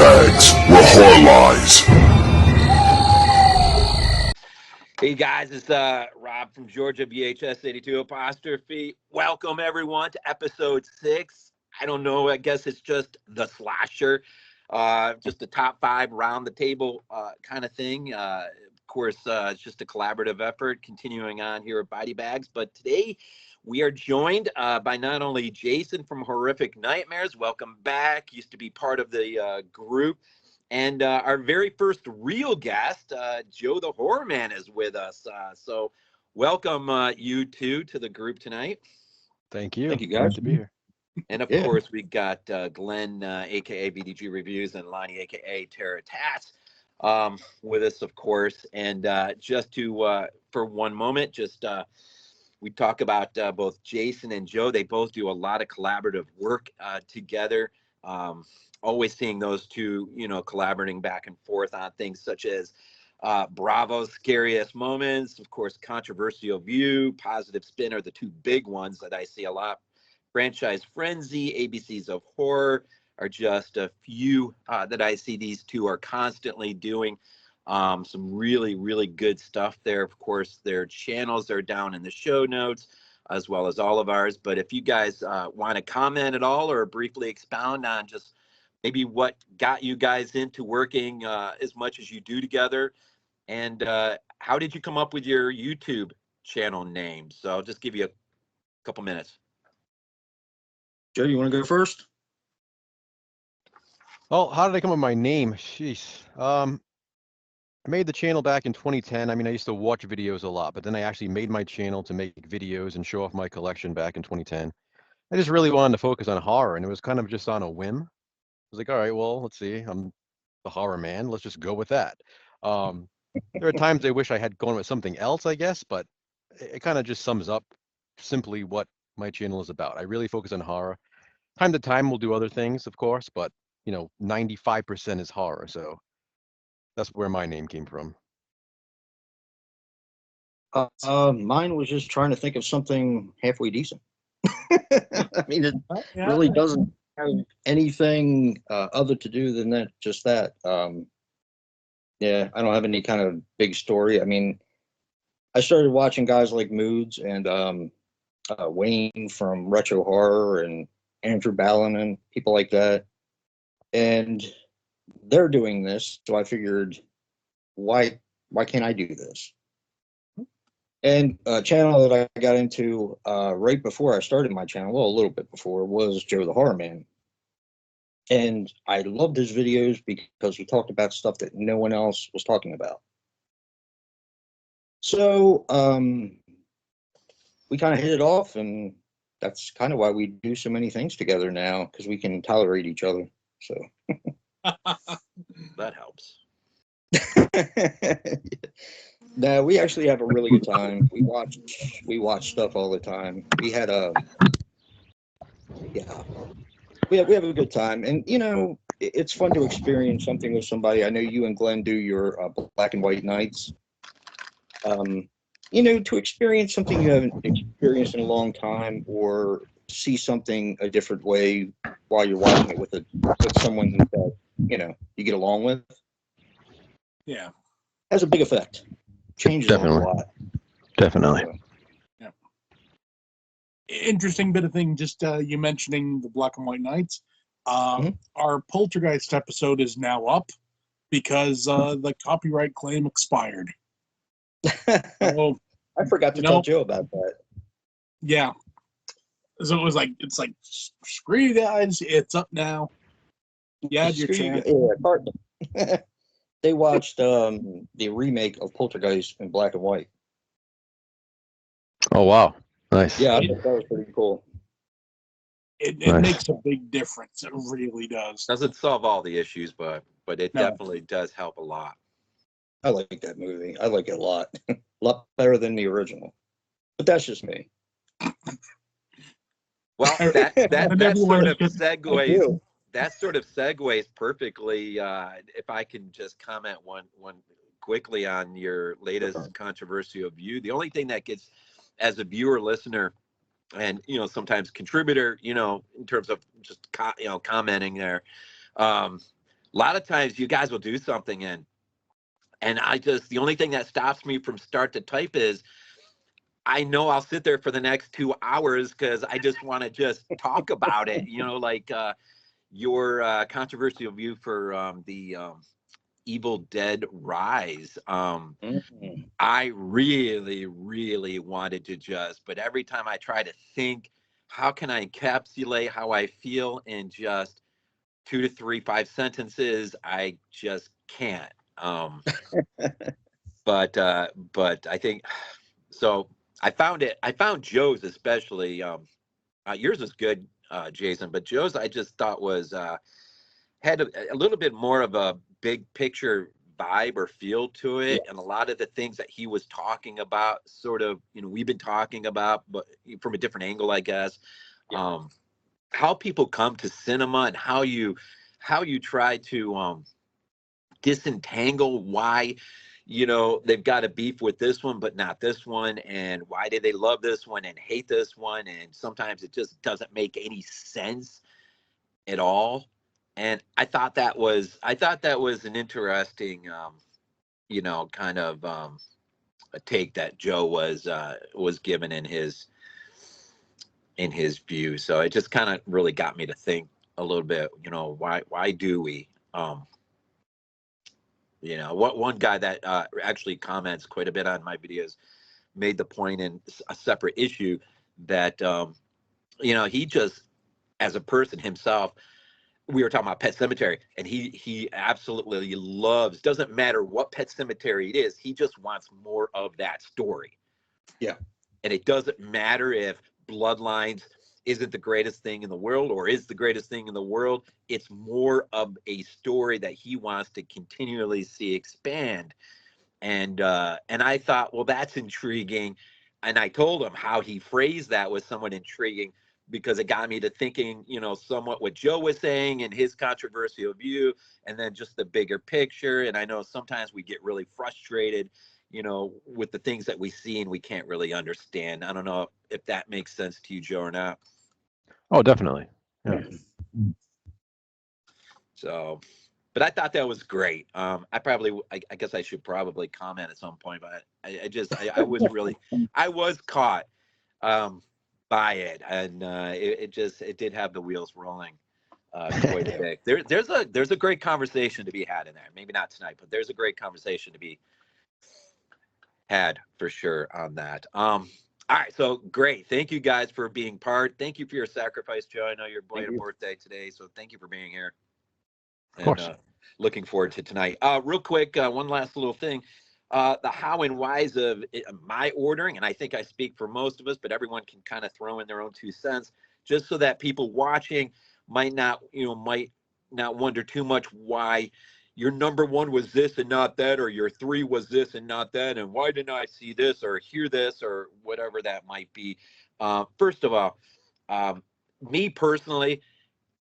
Bags, where horror lies. Hey guys, it's Rob from Georgia, BHS 82 apostrophe. Welcome everyone to episode 6. I don't know, I guess it's just the slasher, just the top 5 round the table kind of thing. Of course, it's just a collaborative effort continuing on here at BodyBags. But today we are joined by not only Jason from Horrific Nightmares. Welcome back. Used to be part of the group. And our very first real guest, Joe the HORRORman, is with us. So welcome you two to the group tonight. Thank you. Thank you, guys. Glad to be here. And of course, we got Glenn, aka VDG Reviews, and Lonnie, aka Tats, with us, of course. And just to, for one moment, just we talk about both Jason and Joe. They both do a lot of collaborative work together. Always seeing those two, collaborating back and forth on things such as Bravo's Scariest Moments, of course, Controversial View, Positive Spin are the two big ones that I see a lot. Franchise Frenzy, ABCs of Horror are just a few that I see these two are constantly doing. Some really, really good stuff there. Of course, their channels are down in the show notes, as well as all of ours. But if you guys want to comment at all or briefly expound on just maybe what got you guys into working as much as you do together, and how did you come up with your YouTube channel name? So I'll just give you a couple minutes. Joe, you want to go first? Oh, how did I come up with my name? Jeez. I made the channel back in 2010. I mean, I used to watch videos a lot, but then I actually made my channel to make videos and show off my collection back in 2010. I just really wanted to focus on horror, and it was kind of just on a whim. I was like, all right, well, let's see. I'm the HORRORman. Let's just go with that. There are times I wish I had gone with something else, I guess, but it kind of just sums up simply what my channel is about. I really focus on horror. Time to time, we'll do other things, of course, but 95% is horror. So that's where my name came from. Mine was just trying to think of something halfway decent. I mean, it really doesn't have anything other to do than that. Just that. Yeah, I don't have any kind of big story. I mean, I started watching guys like Moods and Wayne from Retro Horror and Andrew Ballin and people like that, and they're doing this. So I figured, why can't I do this? And a channel that I got into right before I started my channel, well, a little bit before, was Joe the HORRORman. And I loved his videos because he talked about stuff that no one else was talking about. So we kind of hit it off, and that's kind of why we do so many things together now, because we can tolerate each other. So That helps. No, we actually have a really good time. We watch stuff all the time. We had we have a good time, and it's fun to experience something with somebody. I know you and Glenn do your black and white nights. To experience something you haven't experienced in a long time, or see something a different way while you're watching it with someone that you get along with. Yeah, has a big effect. Changes a lot. Definitely. Yeah. Interesting bit of thing. Just you mentioning the black and white nights. Our Poltergeist episode is now up because the copyright claim expired. So, I forgot to tell Joe about that. Yeah. So it's like screw you guys. It's up now. You had your chance. Yeah, they watched the remake of Poltergeist in black and white. Oh, wow. Nice. Yeah, I thought that was pretty cool. It makes a big difference. It really does. Doesn't solve all the issues, but it definitely does help a lot. I like that movie. I like it a lot. A lot better than the original. But that's just me. Well, that sort of segues perfectly. If I can just comment one quickly on your latest controversial view. The only thing that gets, as a viewer, listener, and sometimes contributor, in terms of just commenting there, a lot of times you guys will do something and the only thing that stops me from start to type is I know I'll sit there for the next 2 hours because I just want to just talk about it. You know, like your controversial view for the Evil Dead Rise. I really, really wanted to but every time I try to think, how can I encapsulate how I feel in just 2 to 3, 5 sentences, I just can't. But I think so. I found Joe's especially. Yours was good, Jason, but Joe's I just thought was had a little bit more of a big picture vibe or feel to it, and a lot of the things that he was talking about, sort of, we've been talking about, but from a different angle, I guess. How people come to cinema and how you try to disentangle why they've got a beef with this one but not this one, and why do they love this one and hate this one, and sometimes it just doesn't make any sense at all. And I thought that was an interesting kind of a take that Joe was given in his view. So it just kind of really got me to think a little bit, why do we what one guy that actually comments quite a bit on my videos made the point in a separate issue that he just, as a person himself, we were talking about Pet Cemetery, and he absolutely loves, doesn't matter what Pet Cemetery it is, he just wants more of that story. Yeah. And it doesn't matter if Bloodlines isn't the greatest thing in the world or is the greatest thing in the world. It's more of a story that he wants to continually see expand. And I thought, well, that's intriguing. And I told him how he phrased that was somewhat intriguing, because it got me to thinking, somewhat what Joe was saying and his controversial view, and then just the bigger picture. And I know sometimes we get really frustrated, with the things that we see and we can't really understand. I don't know if that makes sense to you, Joe, or not. Oh, definitely. Yeah. So, but I thought that was great. I guess I should probably comment at some point, but I was caught by it, and it did have the wheels rolling quite a bit. There's a great conversation to be had in there. Maybe not tonight, but there's a great conversation to be had for sure on that. All right, so great. Thank you guys for being part. Thank you for your sacrifice, Joe. I know your boy had a birthday today, so thank you for being here. Of course. Looking forward to tonight. Real quick, one last little thing. The how and whys of my ordering, and I think I speak for most of us, but everyone can kind of throw in their own 2 cents, just so that people watching might not wonder too much why your number 1 was this and not that, or your 3 was this and not that, and why didn't I see this or hear this or whatever that might be. First of all, me personally,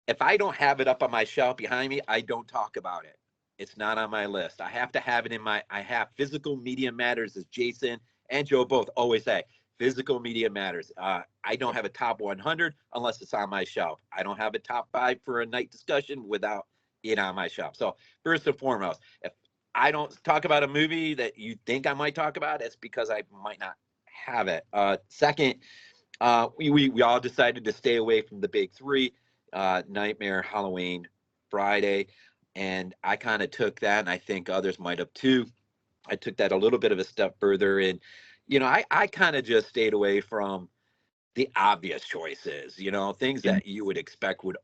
if I don't have it up on my shelf behind me, I don't talk about it. It's not on my list. I have to have it I have physical media matters, as Jason and Joe both always say. Physical media matters. I don't have a top 100 unless it's on my shelf. I don't have a top 5 for a night discussion without it on my shelf. So first and foremost, if I don't talk about a movie that you think I might talk about, it's because I might not have it. Second, we all decided to stay away from the big 3, Nightmare, Halloween, Friday. And I kind of took that, and I think others might have too. I took that a little bit of a step further, and I kind of just stayed away from the obvious choices, things that you would expect would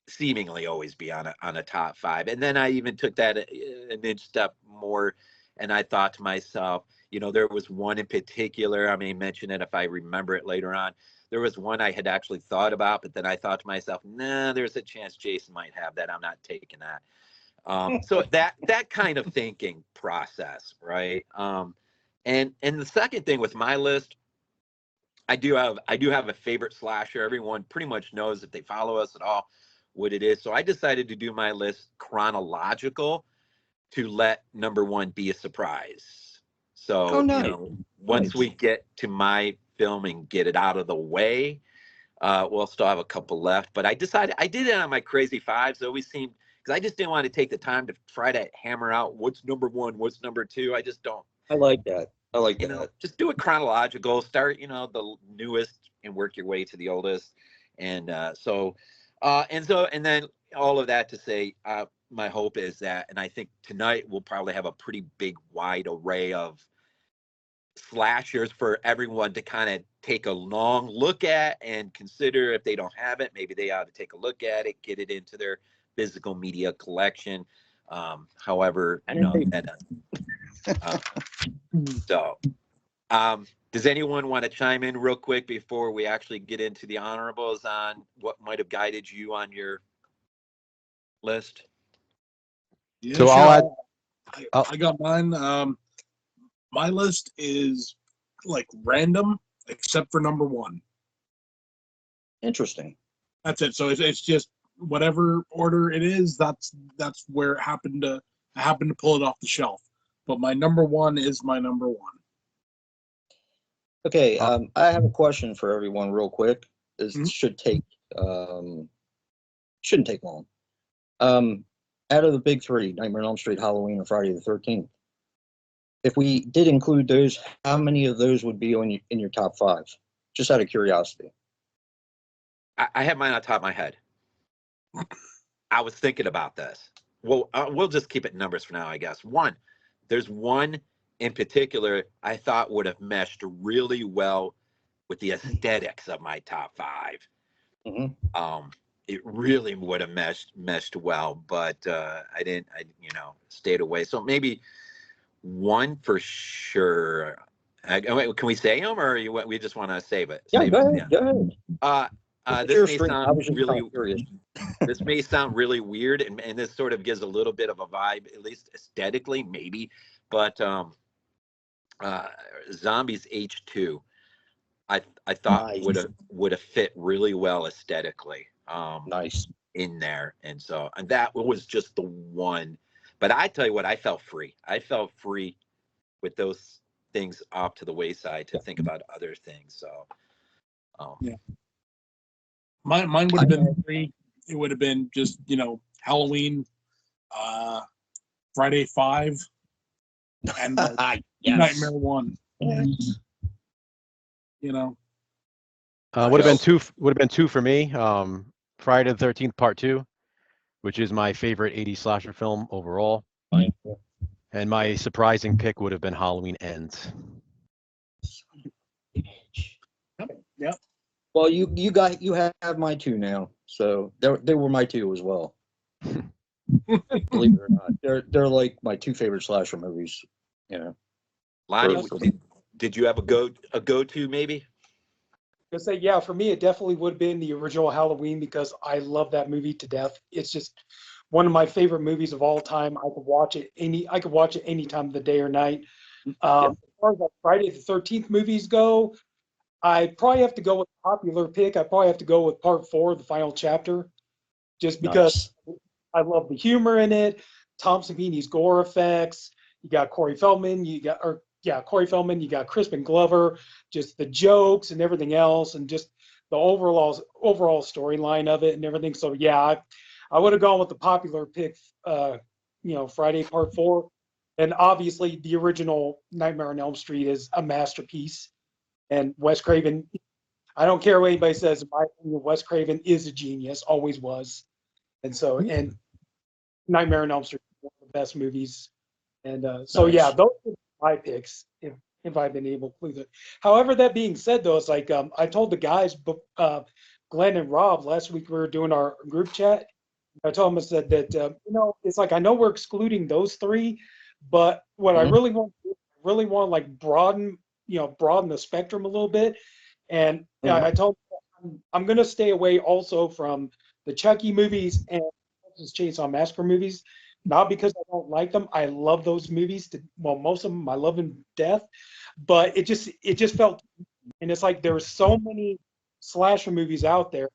seemingly always be on a top 5. And then I even took that an inch step more, and I thought to myself, there was one in particular, I may mention it if I remember it later on. There was one I had actually thought about, but then I thought to myself, nah, there's a chance Jason might have that. I'm not taking that. So that kind of thinking process, right? And the second thing with my list, I do have a favorite slasher. Everyone pretty much knows, if they follow us at all, what it is. So I decided to do my list chronological to let number 1 be a surprise. So once we get to my film and get it out of the way, we'll still have a couple left. But I decided, I did it on my crazy 5s. It always seemed because I just didn't want to take the time to try to hammer out what's number one, what's number two. I just don't. I like that. I like You that. know, just do it chronological. Start, you know, the newest and work your way to the oldest. And and then all of that to say, my hope is that, and I think tonight we'll probably have a pretty big, wide array of slashers for everyone to kind of take a long look at and consider. If they don't have it, maybe they ought to take a look at it, get it into their physical media collection. However, you know, does anyone want to chime in real quick before we actually get into the honorables on what might have guided you on your list? Yeah, So sure. I'll add. I got mine. My list is like random except for number one. Interesting. That's it. So it's just whatever order it is. That's where it happened to pull it off the shelf. But my number one is my number one. Okay, I have a question for everyone real quick. This Mhm. shouldn't take long. Out of the big three, Nightmare on Elm Street, Halloween, and Friday the 13th, if we did include those, how many of those would be in your top five? Just out of curiosity. I have mine on top of my head. I was thinking about this. Well, we'll just keep it numbers for now, I guess. There's one in particular I thought would have meshed really well with the aesthetics of my top five. Mm-hmm. It really would have meshed well, but I didn't. I stayed away. So maybe one for sure. Wait, can we say them, or we just want to save it? Yeah, Save go it? ahead. Go ahead. This Your may stream. I sound was just really kind of curious. this may sound really weird, and this sort of gives a little bit of a vibe, at least aesthetically, maybe. But Zombies H2, I thought Nice. would have fit really well aesthetically. Nice. In there, and that was just the one. But I tell you what, I felt free. I felt free with those things off to the wayside to think about other things. So, Yeah. Mine would have been three. It would have been just, Halloween, Friday 5, and Yes. Nightmare 1. Yes. Would have been two for me. Friday the 13th Part 2, which is my favorite 80s slasher film overall. And my surprising pick would have been Halloween Ends. Yep. Well, you have my two now, so they were my two as well. Believe it or not, they're like my two favorite slasher movies. Lonnie, did you have a go-to maybe? I say, yeah, for me, it definitely would have been the original Halloween because I love that movie to death. It's just one of my favorite movies of all time. I could watch it any time of the day or night. As far as like Friday the 13th movies go, I probably have to go with a popular pick. I probably have to go with Part 4, the final chapter, just because I love the humor in it. Tom Savini's gore effects. You got Corey Feldman. You got Crispin Glover. Just the jokes and everything else, and just the overall storyline of it and everything. So yeah, I would have gone with the popular pick. Friday Part 4, and obviously the original Nightmare on Elm Street is a masterpiece. And Wes Craven, I don't care what anybody says, in my opinion, Wes Craven is a genius, always was. And so, and Nightmare on Elm Street is one of the best movies. And yeah, those are my picks if I've been able to include it. However, that being said, though, it's like I told the guys, Glenn and Rob, last week we were doing our group chat. I told them, I said that, it's like I know we're excluding those three, but what I really want to like broaden the spectrum a little bit. And I told them I'm going to stay away also from the Chucky movies and Texas Chainsaw Massacre movies, not because I don't like them. I love those movies. Most of them I love them to death, but it just felt, and it's like there's so many slasher movies out there.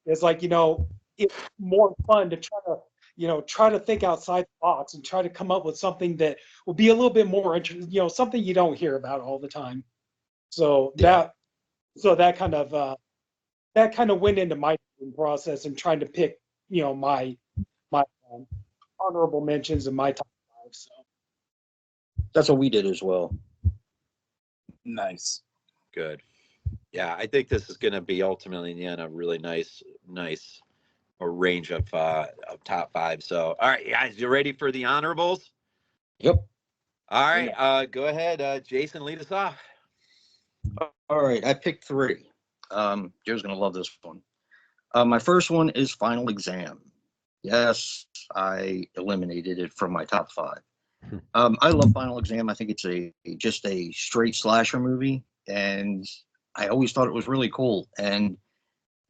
It's like, it's more fun to try to think outside the box and try to come up with something that will be a little bit more interesting, something you don't hear about all the time. So that kind of went into my process and trying to pick, my honorable mentions in my top 5. So That's what we did as well. Nice. Good. Yeah, I think this is going to be ultimately in the end a really nice a range of top 5. So, all right, guys, you ready for the honorables? Yep. All right, go ahead, Jason, lead us off. All right, I picked 3. Joe's gonna love this one. My first one is Final Exam. Yes, I eliminated it from my top 5. I love Final Exam. I think it's just a straight slasher movie, and I always thought it was really cool. And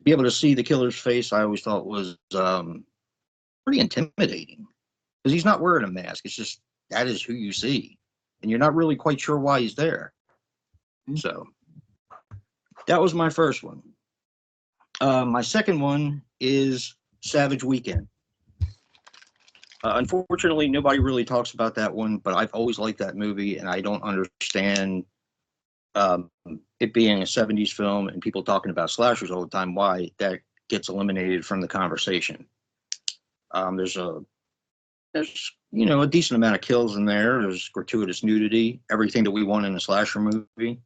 be able to see the killer's face, I always thought was pretty intimidating because he's not wearing a mask. It's just that is who you see, and you're not really quite sure why he's there. So that was my first one. My second one is Savage Weekend. Unfortunately, nobody really talks about that one, but I've always liked that movie, and I don't understand it being a 70s film and people talking about slashers all the time, why that gets eliminated from the conversation. There's a decent amount of kills in there. There's gratuitous nudity, everything that we want in a slasher movie.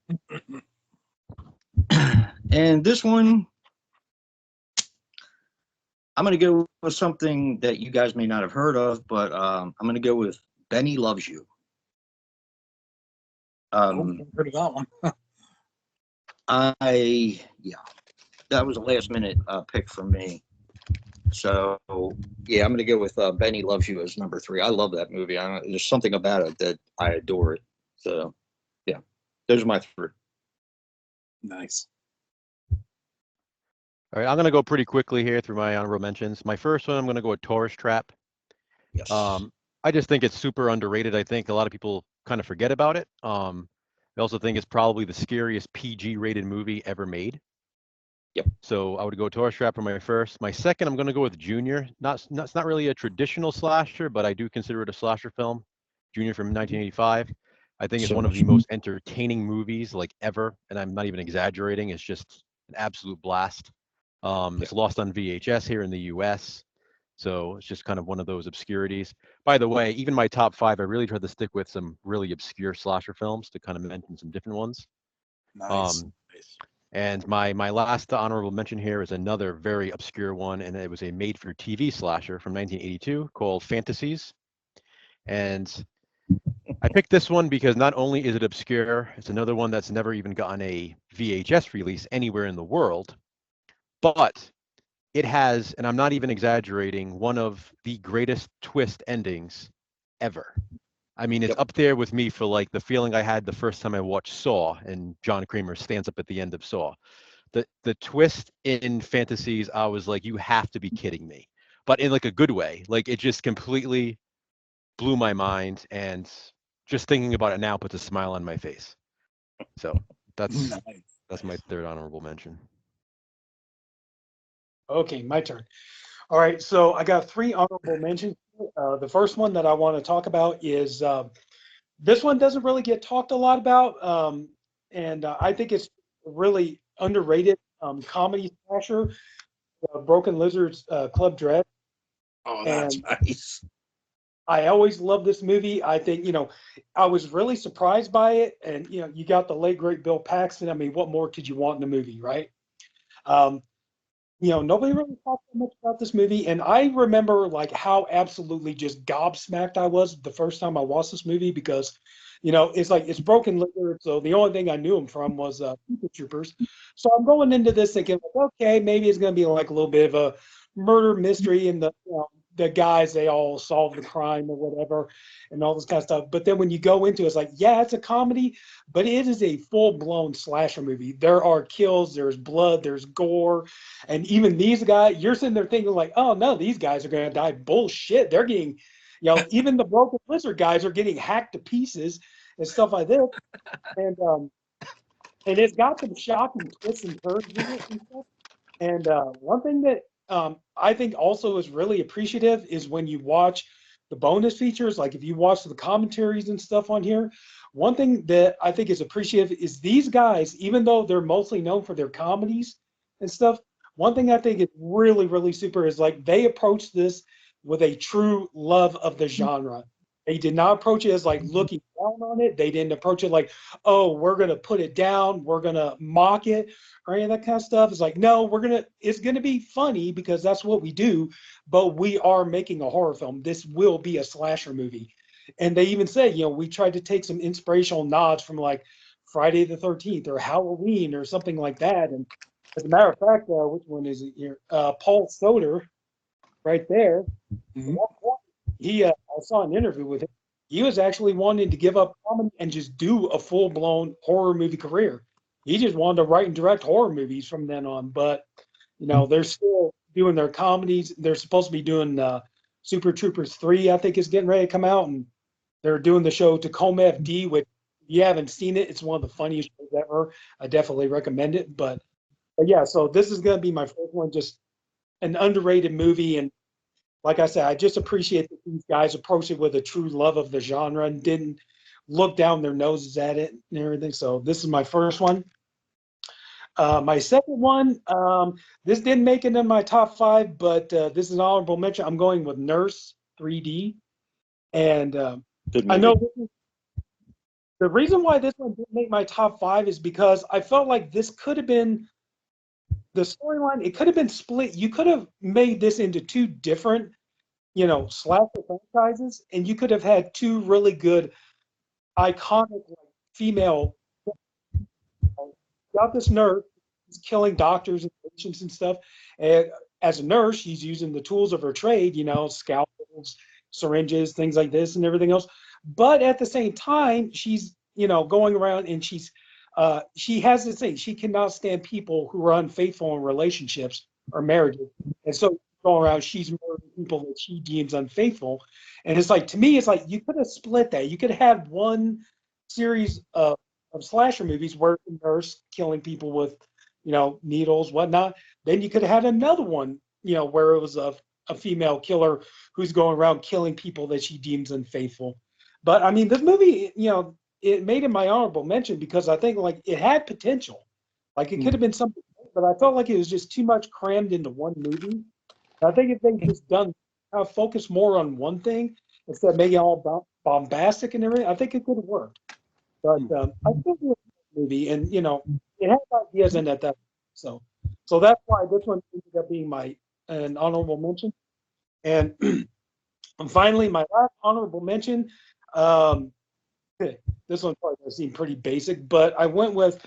And this one, I'm going to go with something that you guys may not have heard of, but I'm going to go with Benny Loves You. I've heard of that one. That was a last minute pick for me. So yeah, I'm going to go with Benny Loves You as number 3. I love that movie. There's something about it that I adore it. So yeah, those are my 3. Nice. All right, I'm going to go pretty quickly here through my honorable mentions. My first one, I'm going to go with Tourist Trap. Yes. I just think it's super underrated. I think a lot of people kind of forget about it. I also think it's probably the scariest PG-rated movie ever made. Yep. So I would go Tourist Trap for my first. My second, I'm going to go with Junior. It's not really a traditional slasher, but I do consider it a slasher film. Junior from 1985. I think it's one of the most entertaining movies like ever, and I'm not even exaggerating. It's just an absolute blast. It's lost on VHS here in the US. So it's just kind of one of those obscurities. By the way, even my top 5, I really tried to stick with some really obscure slasher films to kind of mention some different ones. Nice. And my last honorable mention here is another very obscure one, and it was a made-for-TV slasher from 1982 called Fantasies. And I picked this one because not only is it obscure, it's another one that's never even gotten a VHS release anywhere in the world, but it has, and I'm not even exaggerating, one of the greatest twist endings ever. I mean, it's up there with me for like the feeling I had the first time I watched Saw and John Kramer stands up at the end of Saw. The twist in Fantasies, I was like, you have to be kidding me. But in like a good way. Like it just completely blew my mind, and just thinking about it now puts a smile on my face. So that's my third honorable mention. okay, my turn. All right, so I got 3 honorable mentions. The first one that I want to talk about is this one doesn't really get talked a lot about, and I think it's really underrated comedy slasher, Broken Lizard's Club Dread. Oh, that's nice. I always loved this movie. I think, I was really surprised by it. And, you got the late, great Bill Paxton. I mean, what more could you want in a movie, right? Nobody really talked so much about this movie. And I remember, like, how absolutely just gobsmacked I was the first time I watched this movie because, it's Broken Lizard. So the only thing I knew him from was Super Troopers. So I'm going into this thinking, okay, maybe it's going to be like a little bit of a murder mystery and the guys, they all solve the crime or whatever and all this kind of stuff. But then when you go into it, it's like, yeah, it's a comedy, but it is a full-blown slasher movie. There are kills, there's blood, there's gore. And even these guys, you're sitting there thinking like, oh no, these guys are going to die. Bullshit. They're getting, even the Broken Lizard guys are getting hacked to pieces and stuff like this. And it's got some shocking twists and turns in it and stuff. And one thing that I think also is really appreciative is when you watch the bonus features, like if you watch the commentaries and stuff on here, one thing that I think is appreciative is these guys, even though they're mostly known for their comedies and stuff, one thing I think is really, really super is like they approach this with a true love of the genre. They did not approach it as like looking down on it. They didn't approach it like, oh, we're gonna put it down, we're gonna mock it, or any of that kind of stuff. It's like, no, it's gonna be funny because that's what we do, but we are making a horror film. This will be a slasher movie. And they even say, we tried to take some inspirational nods from like Friday the 13th or Halloween or something like that. And as a matter of fact, which one is it here? Paul Soder, right there. Mhm. I saw an interview with him. He was actually wanting to give up comedy and just do a full-blown horror movie career. He just wanted to write and direct horror movies from then on. But they're still doing their comedies. They're supposed to be doing Super Troopers 3, I think, is getting ready to come out, and they're doing the show Tacoma FD, which if you haven't seen it, it's one of the funniest shows ever. I definitely recommend it. But yeah, so this is going to be my first one, just an underrated movie. And like I said, I just appreciate that these guys approached it with a true love of the genre and didn't look down their noses at it and everything. So this is my first one. My second one, this didn't make it in my top 5, but this is an honorable mention. I'm going with Nurse 3D. And I know the reason why this one didn't make my top 5 is because I felt like this could have been the storyline. It could have been split. You could have made this into 2 different, slasher franchises, and you could have had 2 really good, iconic female. Got this nurse who's killing doctors and patients and stuff. And as a nurse, she's using the tools of her trade, scalpels, syringes, things like this, and everything else. But at the same time, she's going around and she has this thing. She cannot stand people who are unfaithful in relationships or marriages, and so going around, she's murdering people that she deems unfaithful. And it's like, to me, it's like you could have split that. You could have had one series of slasher movies where the nurse killing people with, needles, whatnot. Then you could have had another one, where it was a female killer who's going around killing people that she deems unfaithful. But I mean, this movie, it made it my honorable mention because I think like it had potential. Like it could have been something, but I felt like it was just too much crammed into one movie. I think if they just focus more on one thing instead of making it all bombastic and everything, I think it could have worked. But I think it was a movie, and it had ideas in it that so that's why this one ended up being an honorable mention. And finally, my last honorable mention. This one probably going to seem pretty basic, but I went with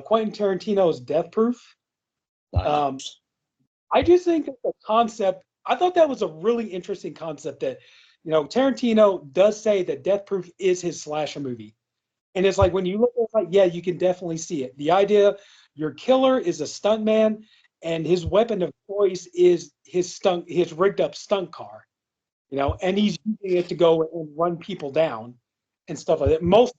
Quentin Tarantino's Death Proof. I just think that the concept, I thought that was a really interesting concept that, Tarantino does say that Death Proof is his slasher movie. And it's like, when you look at it, like, yeah, you can definitely see it. The idea, your killer is a stuntman, and his weapon of choice is his rigged up stunt car, and he's using it to go and run people down and stuff like that. Most,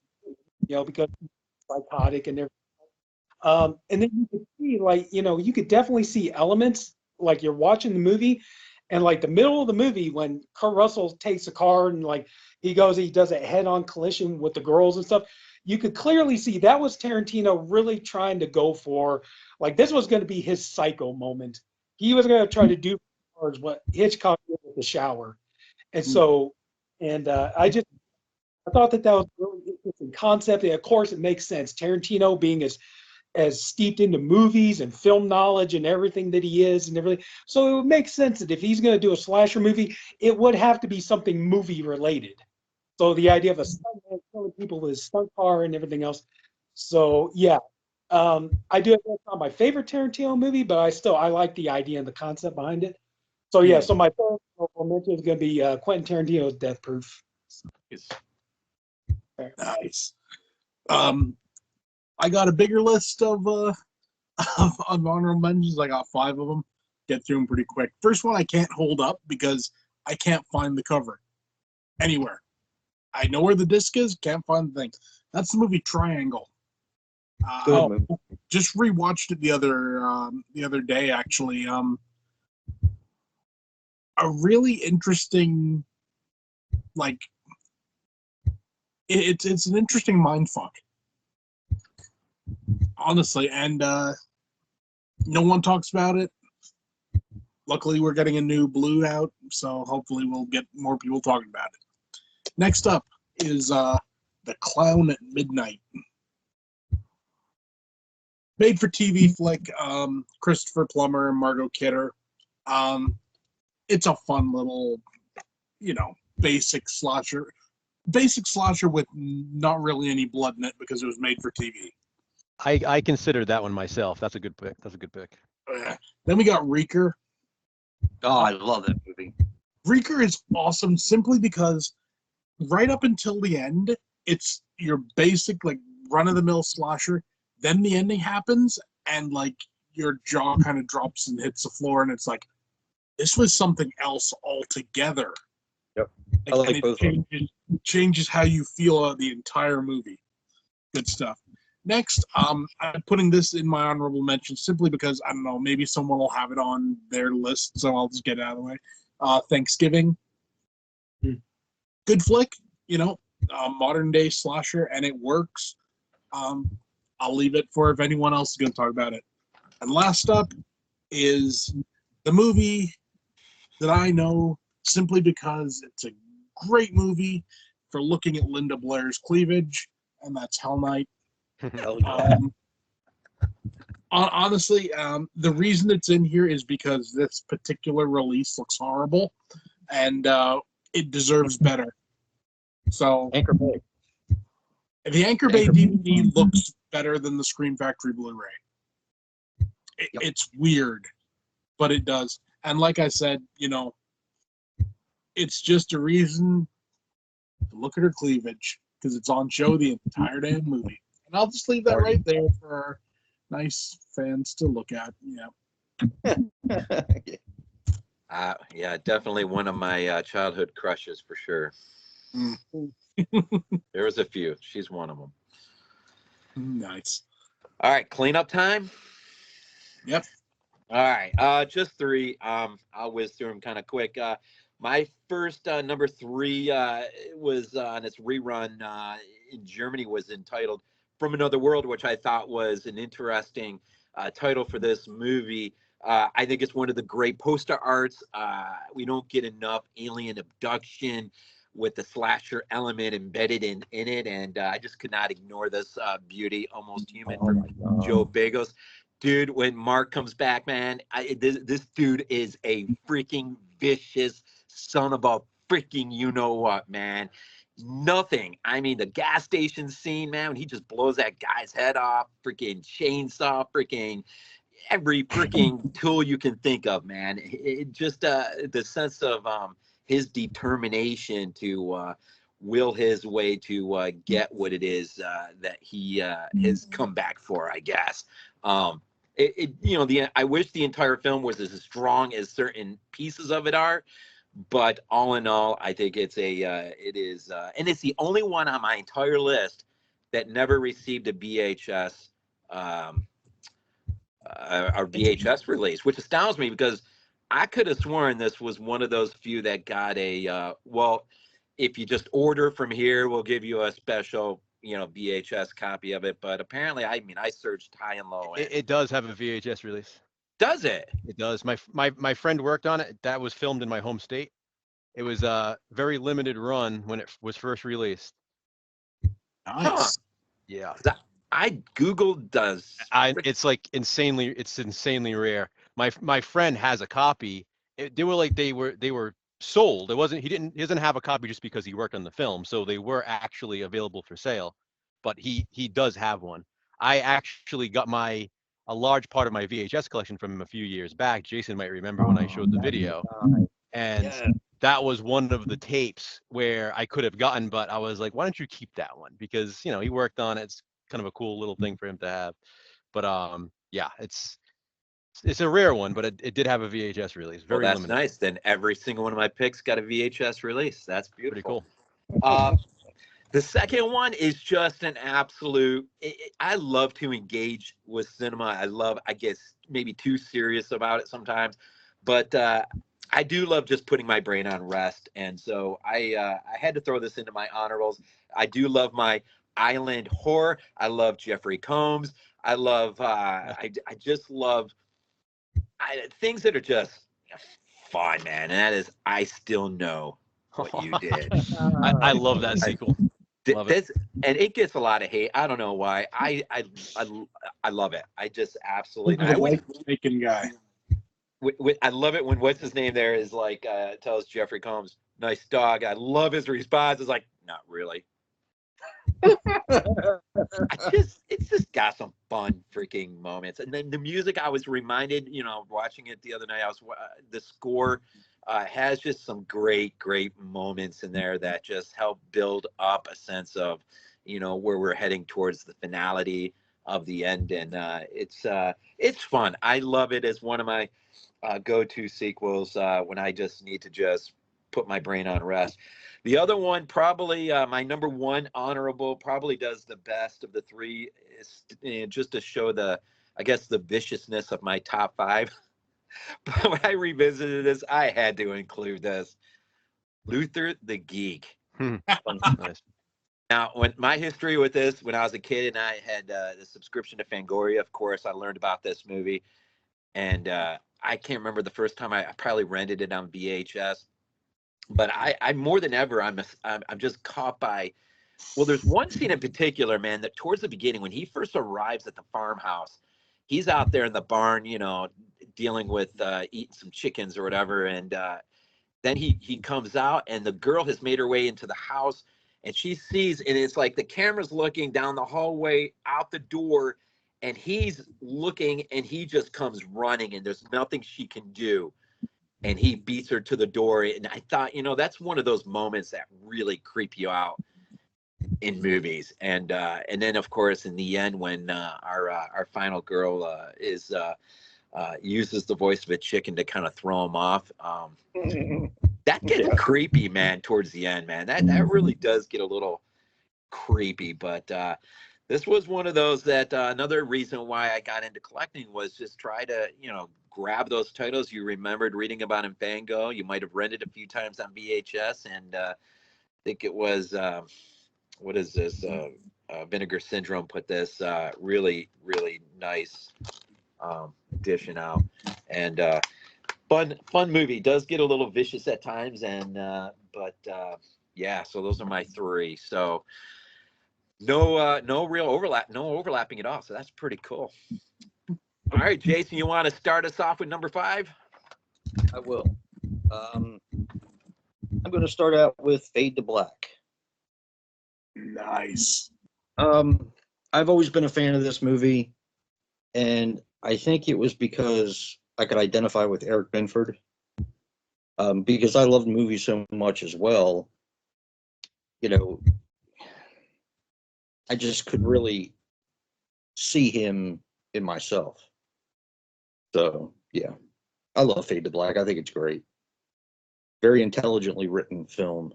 because he's psychotic and everything. And then you could see, like, you could definitely see elements, like you're watching the movie, and like the middle of the movie when Kurt Russell takes a car and like he does a head-on collision with the girls and stuff, you could clearly see that was Tarantino really trying to go for, like, this was going to be his psycho moment. He was going to try to do what Hitchcock did with The Shower. And so, I thought that was a really interesting concept. And of course, it makes sense. Tarantino being as steeped into movies and film knowledge and everything that he is and everything. So it would make sense that if he's going to do a slasher movie, it would have to be something movie related. So the idea of a stuntman killing people with his stunt car and everything else. So yeah, I do. That's not my favorite Tarantino movie, but I like the idea and the concept behind it. So yeah, so my third mention is going to be Quentin Tarantino's Death Proof. Nice. I got a bigger list of honorable mentions. I got 5 of them. Get through them pretty quick. First one I can't hold up because I can't find the cover anywhere. I know where the disc is, can't find the thing. That's the movie Triangle. Just rewatched it the other day, actually. A really interesting, like, it's an interesting mindfuck, honestly, and no one talks about it. luckily we're getting a new blue out, so hopefully we'll get more people talking about it. Next up is The Clown at Midnight. Made for TV flick, Christopher Plummer and Margot Kidder. It's a fun little, basic slasher with not really any blood in it because it was made for TV. I considered that one myself. That's a good pick. Then we got Reeker. Oh, I love that movie. Reeker is awesome simply because right up until the end, it's your basic run-of-the-mill slasher. Then the ending happens, and your jaw kind of drops and hits the floor, and it's like, this was something else altogether. Yep. I like both. It changes how you feel about the entire movie. Good stuff. Next, I'm putting this in my honorable mention simply because, I don't know, maybe someone will have it on their list, so I'll just get it out of the way. Thanksgiving. Good flick, modern day slasher, and it works. I'll leave it for if anyone else is going to talk about it. And last up is the movie that I know simply because it's a great movie for looking at Linda Blair's cleavage, and that's Hell Night. Honestly, the reason it's in here is because this particular release looks horrible, and it deserves better. So, Anchor Bay. The Anchor Bay DVD looks better than the Scream Factory Blu-ray. It's weird, but it does. And like I said, it's just a reason to look at her cleavage because it's on show the entire damn movie. And I'll just leave that right there for our nice fans to look at. Yeah, definitely one of my childhood crushes for sure. There was a few. She's one of them. Nice. All right, cleanup time. Yep. All right, just three. I'll whiz through them kind of quick. My first number three was on its rerun in Germany, was entitled From Another World, which I thought was an interesting title for this movie. I think it's one of the great poster arts. We don't get enough alien abduction with the slasher element embedded in it, and I just could not ignore this beauty, almost human, from Joe Bagos. Dude, when Mark comes back, man, this dude is a freaking vicious son of a freaking you-know-what, man. Nothing. I mean, the gas station scene, man, when he just blows that guy's head off, freaking chainsaw, freaking every freaking tool you can think of, man. It just the sense of his determination to will his way to get what it is that he has come back for, I guess. I wish the entire film was as strong as certain pieces of it are, but all in all, I think it is, and it's the only one on my entire list that never received a VHS release, which astounds me because I could have sworn this was one of those few that got a if you just order from here, we'll give you a special VHS copy of it. But apparently, I searched high and low. It does have a VHS release. Does it? It does. My friend worked on it. That was filmed in my home state. It was a very limited run when it was first released. Nice. Huh. Yeah. I Googled it's insanely rare. My friend has a copy. They were sold. He doesn't have a copy just because he worked on the film. So they were actually available for sale, but he does have one. I actually got a large part of my VHS collection from him a few years back. Jason might remember when I showed the video, and that was one of the tapes where I could have gotten, but I was like, why don't you keep that one? Because he worked on it. It's kind of a cool little thing for him to have. But yeah, it's a rare one, but it did have a VHS release. Very that's limited. nice. Then every single one of my picks got a VHS release. That's beautiful. Pretty cool. The second one is just an absolute. I love to engage with cinema. I guess maybe too serious about it sometimes, but I do love just putting my brain on rest. And so I had to throw this into my honorables. I do love my island horror. I love Jeffrey Combs. I love. I just love things that are just fun, man. And that is I Still Know What You Did. I love that sequel. Love it. This, and it gets a lot of hate. I don't know why. I love it. I just absolutely. The wife making guy. I love it when what's his name there is like tells Jeffrey Combs, "Nice dog." I love his response. It's like, not really. It's just got some fun freaking moments. And then the music, I was reminded, watching it the other night, the score has just some great moments in there that just help build up a sense of, where we're heading towards the finality of the end. And it's fun. I love it as one of my go-to sequels when I just need to just put my brain on rest. The other one, probably my number one honorable, probably does the best of the three, is just to show the viciousness of my top five. But when I revisited this, I had to include this. Luther the Geek. Nice. Now, when my history with this, when I was a kid and I had the subscription to Fangoria, of course, I learned about this movie. And I can't remember the first time I probably rented it on VHS. But I more than ever, I'm just caught by, well, there's one scene in particular, man, that towards the beginning, when he first arrives at the farmhouse, he's out there in the barn, dealing with eating some chickens or whatever. And then he comes out and the girl has made her way into the house and she sees, and it's like the camera's looking down the hallway out the door and he's looking and he just comes running and there's nothing she can do. And he beats her to the door. And I thought, that's one of those moments that really creep you out in movies. And then, of course, in the end, when our final girl uses the voice of a chicken to kind of throw him off, that gets creepy, man, towards the end, man. That really does get a little creepy. But this was one of those that another reason why I got into collecting was just try to, grab those titles you remembered reading about in Fango. You might have rented a few times on VHS, and I think it was what is this? Vinegar Syndrome put this really nice edition out, and fun movie. Does get a little vicious at times, and but yeah. So those are my three. So no real overlap, no overlapping at all. So that's pretty cool. All right, Jason, you want to start us off with number 5? I will. I'm going to start out with Fade to Black. Nice. I've always been a fan of this movie, and I think it was because I could identify with Eric Binford, because I love the movie so much as well. I just could really see him in myself. So, yeah, I love Fade to Black. I think it's great. Very intelligently written film.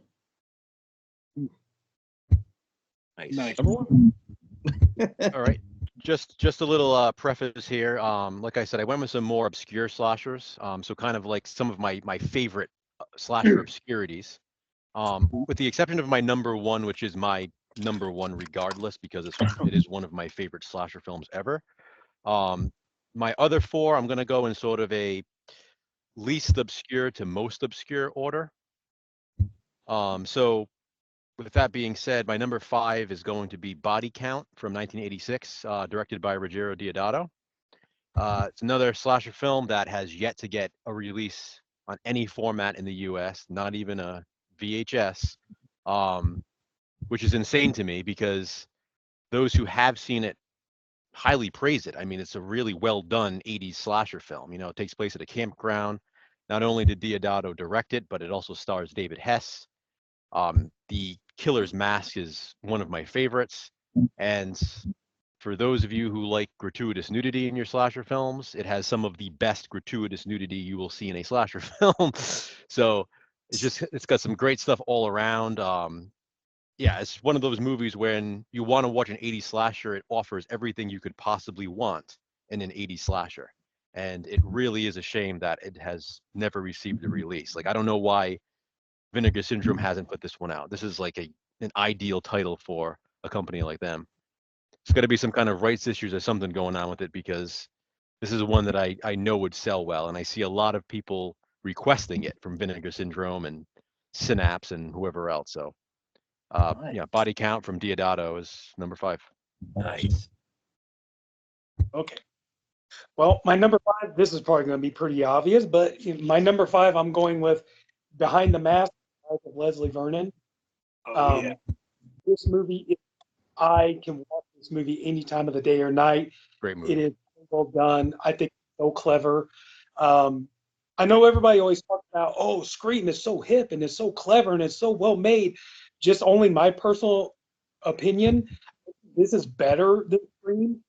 Nice. Number 1. All right. Just a little preface here. Like I said, I went with some more obscure slashers. So kind of like some of my favorite slasher obscurities. With the exception of my number 1, which is my number 1 regardless, because it is one of my favorite slasher films ever. My other 4, I'm going to go in sort of a least obscure to most obscure order. So with that being said, my number 5 is going to be Body Count from 1986, directed by Ruggero Deodato. It's another slasher film that has yet to get a release on any format in the US, not even a VHS, which is insane to me because those who have seen it highly praise it. I mean, it's a really well done 80s slasher film. It takes place at a campground. Not only did Deodato direct it, but it also stars David Hess. The Killer's Mask is one of my favorites. And for those of you who like gratuitous nudity in your slasher films, it has some of the best gratuitous nudity you will see in a slasher film. So it's got some great stuff all around. Yeah, it's one of those movies when you want to watch an 80s slasher, it offers everything you could possibly want in an 80s slasher. And it really is a shame that it has never received a release. Like, I don't know why Vinegar Syndrome hasn't put this one out. This is like an ideal title for a company like them. It's got to be some kind of rights issues or something going on with it, because this is one that I know would sell well. And I see a lot of people requesting it from Vinegar Syndrome and Synapse and whoever else. So, Nice. yeah, Body Count from Diodato is number 5. Nice. Okay. Well, my number 5, this is probably going to be pretty obvious, but my number 5, I'm going with Behind the Mask of Leslie Vernon. Oh, This movie, I can watch this movie any time of the day or night. Great movie. It is well done. I think it's so clever. I know everybody always talks about, oh, Scream is so hip and it's so clever and it's so well made. Just only my personal opinion. This is better than Scream.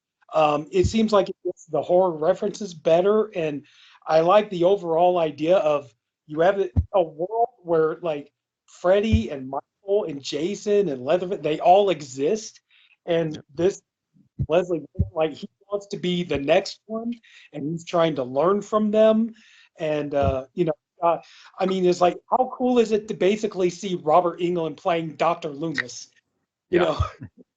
It seems like it gets the horror references better, and I like the overall idea of you have a world where like Freddy and Michael and Jason and Leatherman, they all exist, and this Leslie, like he wants to be the next one, and he's trying to learn from them, and I mean, it's like how cool is it to basically see Robert Englund playing Dr. Loomis, you know?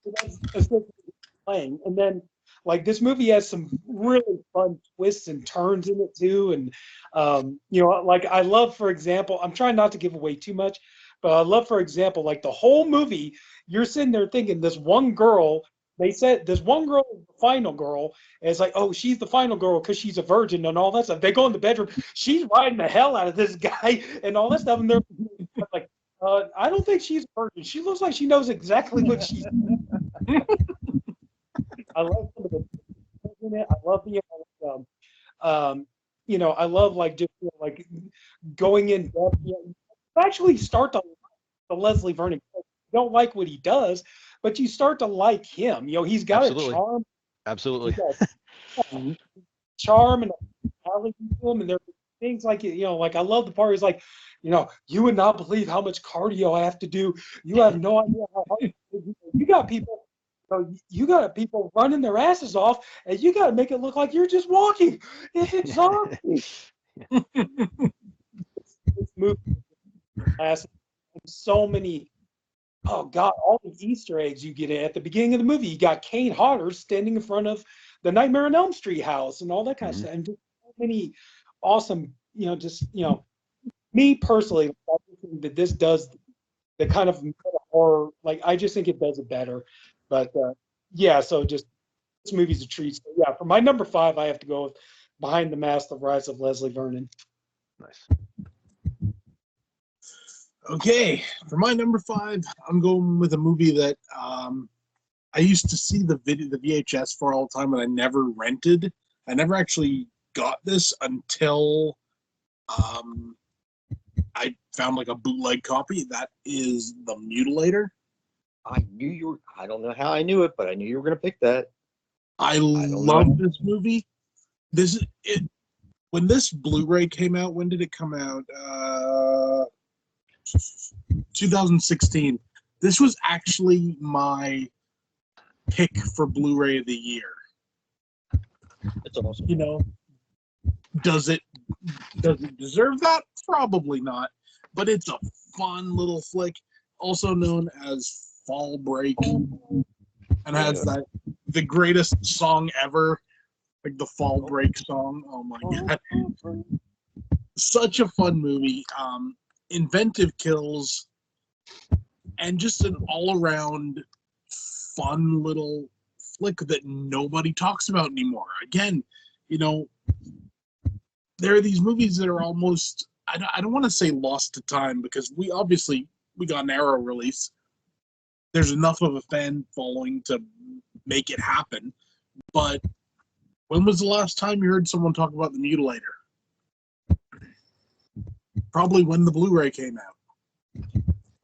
That's essentially what he's playing, and then like this movie has some really fun twists and turns in it too, and like I love, for example, I'm trying not to give away too much, but I love, for example, like the whole movie, you're sitting there thinking this one girl. They said this one girl is the final girl, and it's like, oh, she's the final girl because she's a virgin and all that stuff. They go in the bedroom, she's riding the hell out of this guy and all that stuff, and they're like, I don't think she's a virgin. She looks like she knows exactly what she's doing. I love some of the in it. I love the I love like just like going in depth. You actually start to the Leslie Vernon. You don't like what he does, but you start to like him. He's got Absolutely. a charm. Absolutely. Charm and a personality to him, and there are things like like I love the part. He's like, you would not believe how much cardio I have to do. You have no idea how hard you got people. You got people running their asses off, and you got to make it look like you're just walking. It's exhausting. This movie has so many. Oh God! All the Easter eggs you get at the beginning of the movie. You got Kane Hodder standing in front of the Nightmare on Elm Street house and all that kind of stuff, and just so many awesome. Me personally, I think that this does the kind of horror. Like I just think it does it better. But so just this movie's a treat. So yeah, for my number 5, I have to go with Behind the Mask: The Rise of Leslie Vernon. Nice. Okay, for my number 5, I'm going with a movie that I used to see the VHS for all the time, and I never rented. I never actually got this until I found like a bootleg copy. That is The Mutilator. I don't know how I knew it, but I knew you were going to pick that. I love this movie. When this Blu-ray came out, when did it come out? 2016. This was actually my pick for Blu-ray of the year. It's awesome. Does it deserve that? Probably not. But it's a fun little flick, also known as Fall Break, and has the greatest song ever, like the Fall Break song. Oh my God. Such a fun movie. Inventive kills, and just an all-around fun little flick that nobody talks about anymore. Again, there are these movies that are almost, I don't want to say lost to time, because we got an Arrow release. There's enough of a fan following to make it happen. But when was the last time you heard someone talk about The Mutilator? Probably when the Blu-ray came out.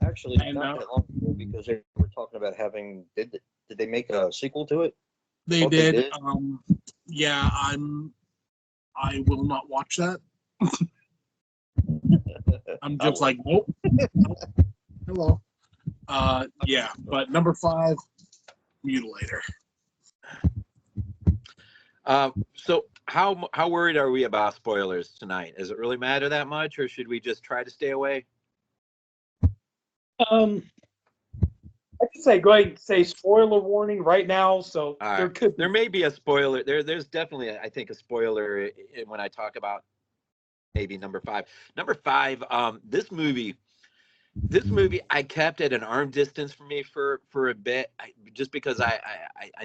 Actually, not that long ago, because they were talking about having. Did they make a sequel to it? They did. Yeah, I will not watch that. I'm just like, nope. Hello. Yeah, but number 5, Mutilator. So how worried are we about spoilers tonight? Does it really matter that much, or should we just try to stay away? I could say go ahead and say spoiler warning right now. So there may be a spoiler. There's definitely, I think, a spoiler when I talk about maybe number 5. Number 5, this movie I kept at an arm distance from me for a bit, just because I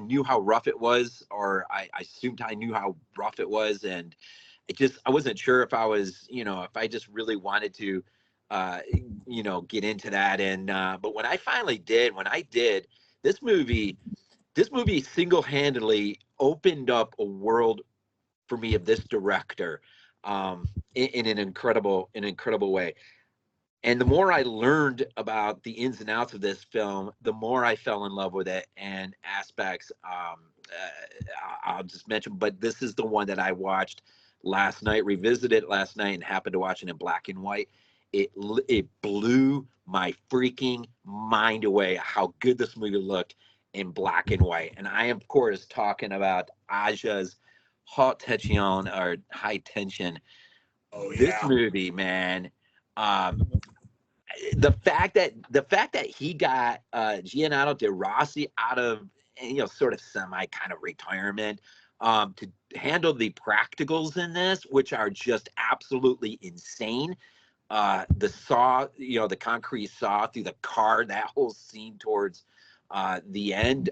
knew how rough it was, or I assumed I knew how rough it was, and I wasn't sure if I was, if I just really wanted to, get into that. And but when I finally did, this movie single-handedly opened up a world for me of this director, in an incredible way. And the more I learned about the ins and outs of this film, the more I fell in love with it, and aspects. I'll just mention, but this is the one that I watched last night, revisited last night, and happened to watch it in black and white. It blew my freaking mind away how good this movie looked in black and white. And I am, of course, talking about Aja's Haute Tension, or High Tension. Oh, yeah. This movie, man. The fact that he got Giannato De Rossi out of, sort of semi kind of retirement, to handle the practicals in this, which are just absolutely insane. The saw, the concrete saw through the car, that whole scene towards the end,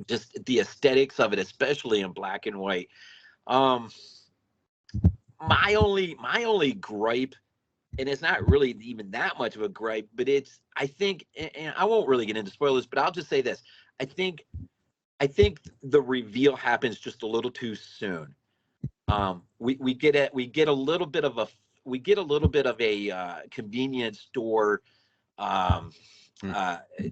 just the aesthetics of it, especially in black and white. My only gripe, and it's not really even that much of a gripe, but I think, and I won't really get into spoilers, but I'll just say this. I think the reveal happens just a little too soon. We get a little bit of a convenience store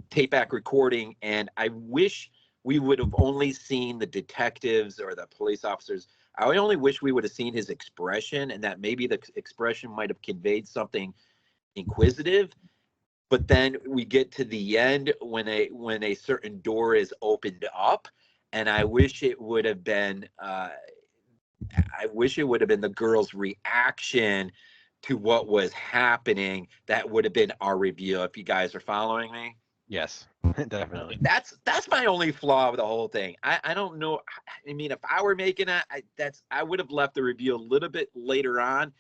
tape back recording, and I wish we would have only seen the detectives or the police officers. I only wish we would have seen his expression, and that maybe the expression might have conveyed something inquisitive. But then we get to the end when a certain door is opened up, and I wish it would have been the girl's reaction to what was happening. That would have been our review, if you guys are following me. Yes, definitely. That's my only flaw with the whole thing. I don't know. I mean, if I were making it, I would have left the review a little bit later on.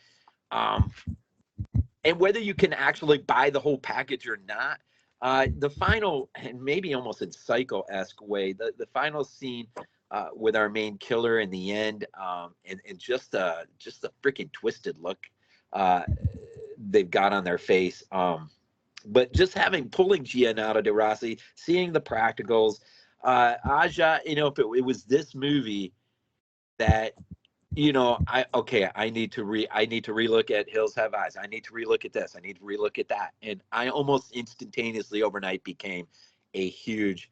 And whether you can actually buy the whole package or not, the final, and maybe almost in Psycho-esque way, the final scene with our main killer in the end, and just the freaking twisted look they've got on their face. But just pulling Giannato De Rossi, seeing the practicals, Aja, if it was this movie that, I need to relook at Hills Have Eyes. I need to relook at this. I need to relook at that. And I almost instantaneously overnight became a huge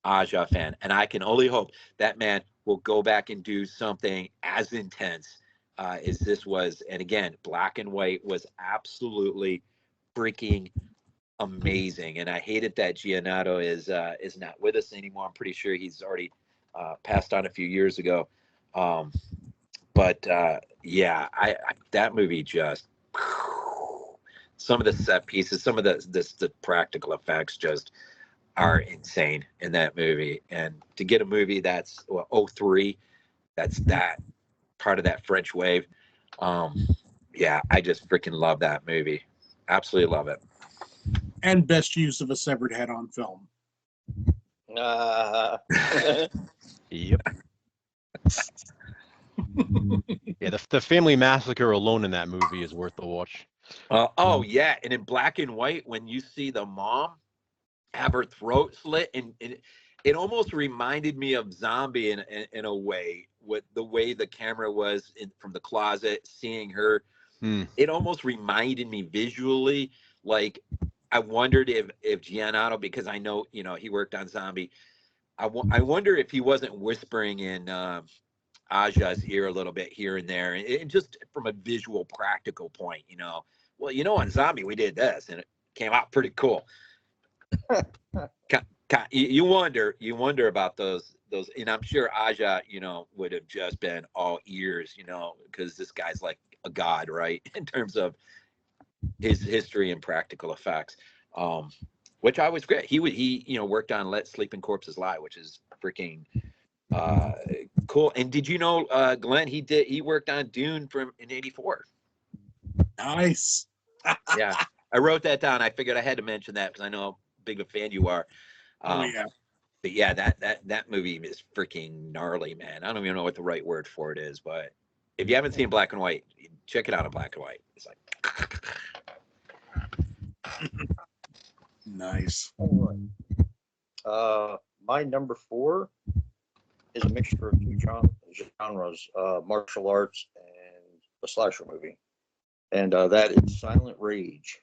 Aja fan. And I can only hope that man will go back and do something as intense as this was. And again, black and white was absolutely freaking amazing. And I hated that Giannato is not with us anymore. I'm pretty sure he's already passed on a few years ago. But that movie just, some of the set pieces, some of the practical effects just are insane in that movie. And to get a movie that's 03, that's that part of that French wave. I just freaking love that movie. Absolutely love it. And best use of a severed head on film. Yep. Yeah, the family massacre alone in that movie is worth the watch. Yeah, and in black and white, when you see the mom have her throat slit, and it almost reminded me of Zombie in a way, with the way the camera was from the closet, seeing her. It almost reminded me visually, like, I wondered if Giannato, because I know, he worked on Zombie, I wonder if he wasn't whispering in Aja's ear a little bit here and there, and just from a visual practical point, on Zombie we did this and it came out pretty cool. You wonder about those, and I'm sure Aja, would have just been all ears, because this guy's like a god, right, in terms of his history and practical effects, which I was great. He worked on Let Sleeping Corpses Lie, which is freaking Cool. And did you know, Glenn? He worked on Dune in '84. Nice. Yeah, I wrote that down. I figured I had to mention that because I know how big a fan you are. Oh yeah. But yeah, that movie is freaking gnarly, man. I don't even know what the right word for it is, but if you haven't seen black and white, check it out in black and white. It's like Nice. All right. My number 4 is a mixture of two genres, martial arts and a slasher movie. And that is Silent Rage.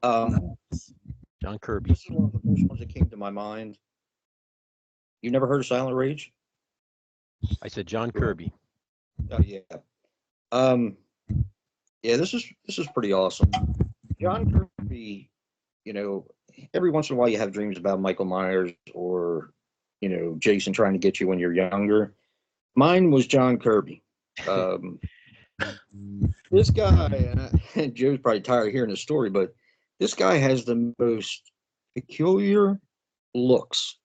John Kirby. This is one of the first ones that came to my mind. You never heard of Silent Rage? I said John Kirby. Oh yeah. Yeah, this is pretty awesome. John Kirby, every once in a while you have dreams about Michael Myers or, Jason trying to get you when you're younger. Mine was John Kirby. This guy, and Joe's probably tired of hearing the story, but this guy has the most peculiar looks,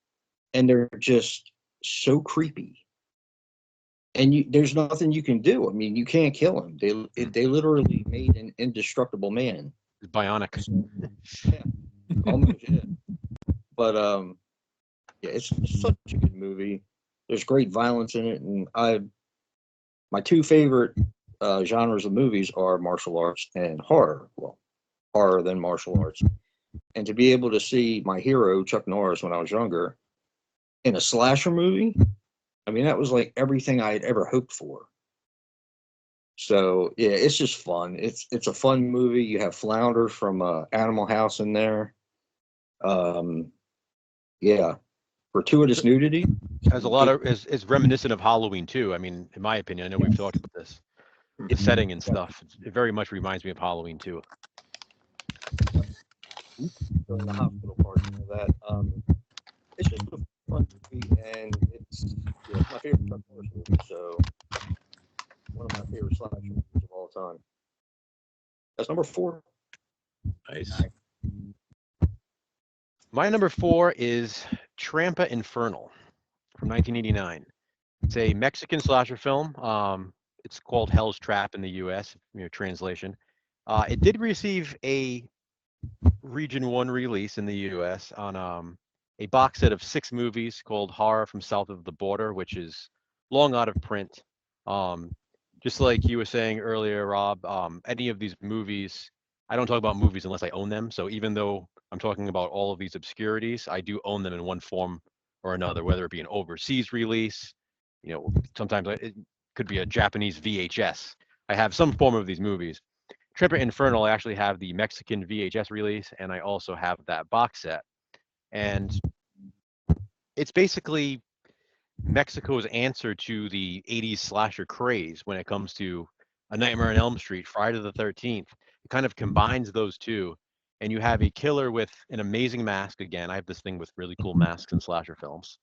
and they're just so creepy. And there's nothing you can do. I mean, you can't kill him. They literally made an indestructible man. Bionic. Yeah, almost. Yeah. But yeah, it's such a good movie. There's great violence in it, and my two favorite genres of movies are martial arts and horror. Well, horror then martial arts. And to be able to see my hero Chuck Norris when I was younger in a slasher movie, I mean, that was like everything I had ever hoped for. So yeah, it's just fun. It's a fun movie. You have Flounder from Animal House in there. Yeah, gratuitous nudity. Has a lot of is reminiscent of Halloween too. I mean, in my opinion, I know we've talked about this. The setting and stuff. It very much reminds me of Halloween too. During the hospital part and all that. It's just a fun movie, and it's my favorite Chuck Norris movie. So one of my favorite slasher movies of all time. That's number 4. nice. My number 4 is Trampa Infernal from 1989. It's a Mexican slasher film. It's called Hell's Trap in the U.S. Translation. It did receive a Region 1 release in the U.S. on a box set of 6 movies called Horror from South of the Border, which is long out of print. Just like you were saying earlier, Rob, any of these movies, I don't talk about movies unless I own them. So even though I'm talking about all of these obscurities, I do own them in one form or another, whether it be an overseas release, sometimes it could be a Japanese VHS. I have some form of these movies. Trampa Infernal, I actually have the Mexican VHS release, and I also have that box set. And it's basically Mexico's answer to the 80s slasher craze when it comes to A Nightmare on Elm Street, Friday the 13th. It kind of combines those two, and you have a killer with an amazing mask. Again, I have this thing with really cool masks in slasher films,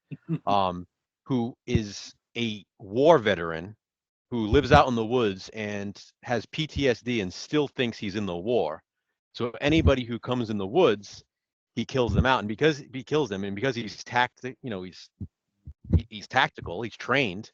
who is a war veteran who lives out in the woods and has PTSD and still thinks he's in the war. So anybody who comes in the woods, he kills them out. And because he kills them, and because he's he's tactical, he's trained,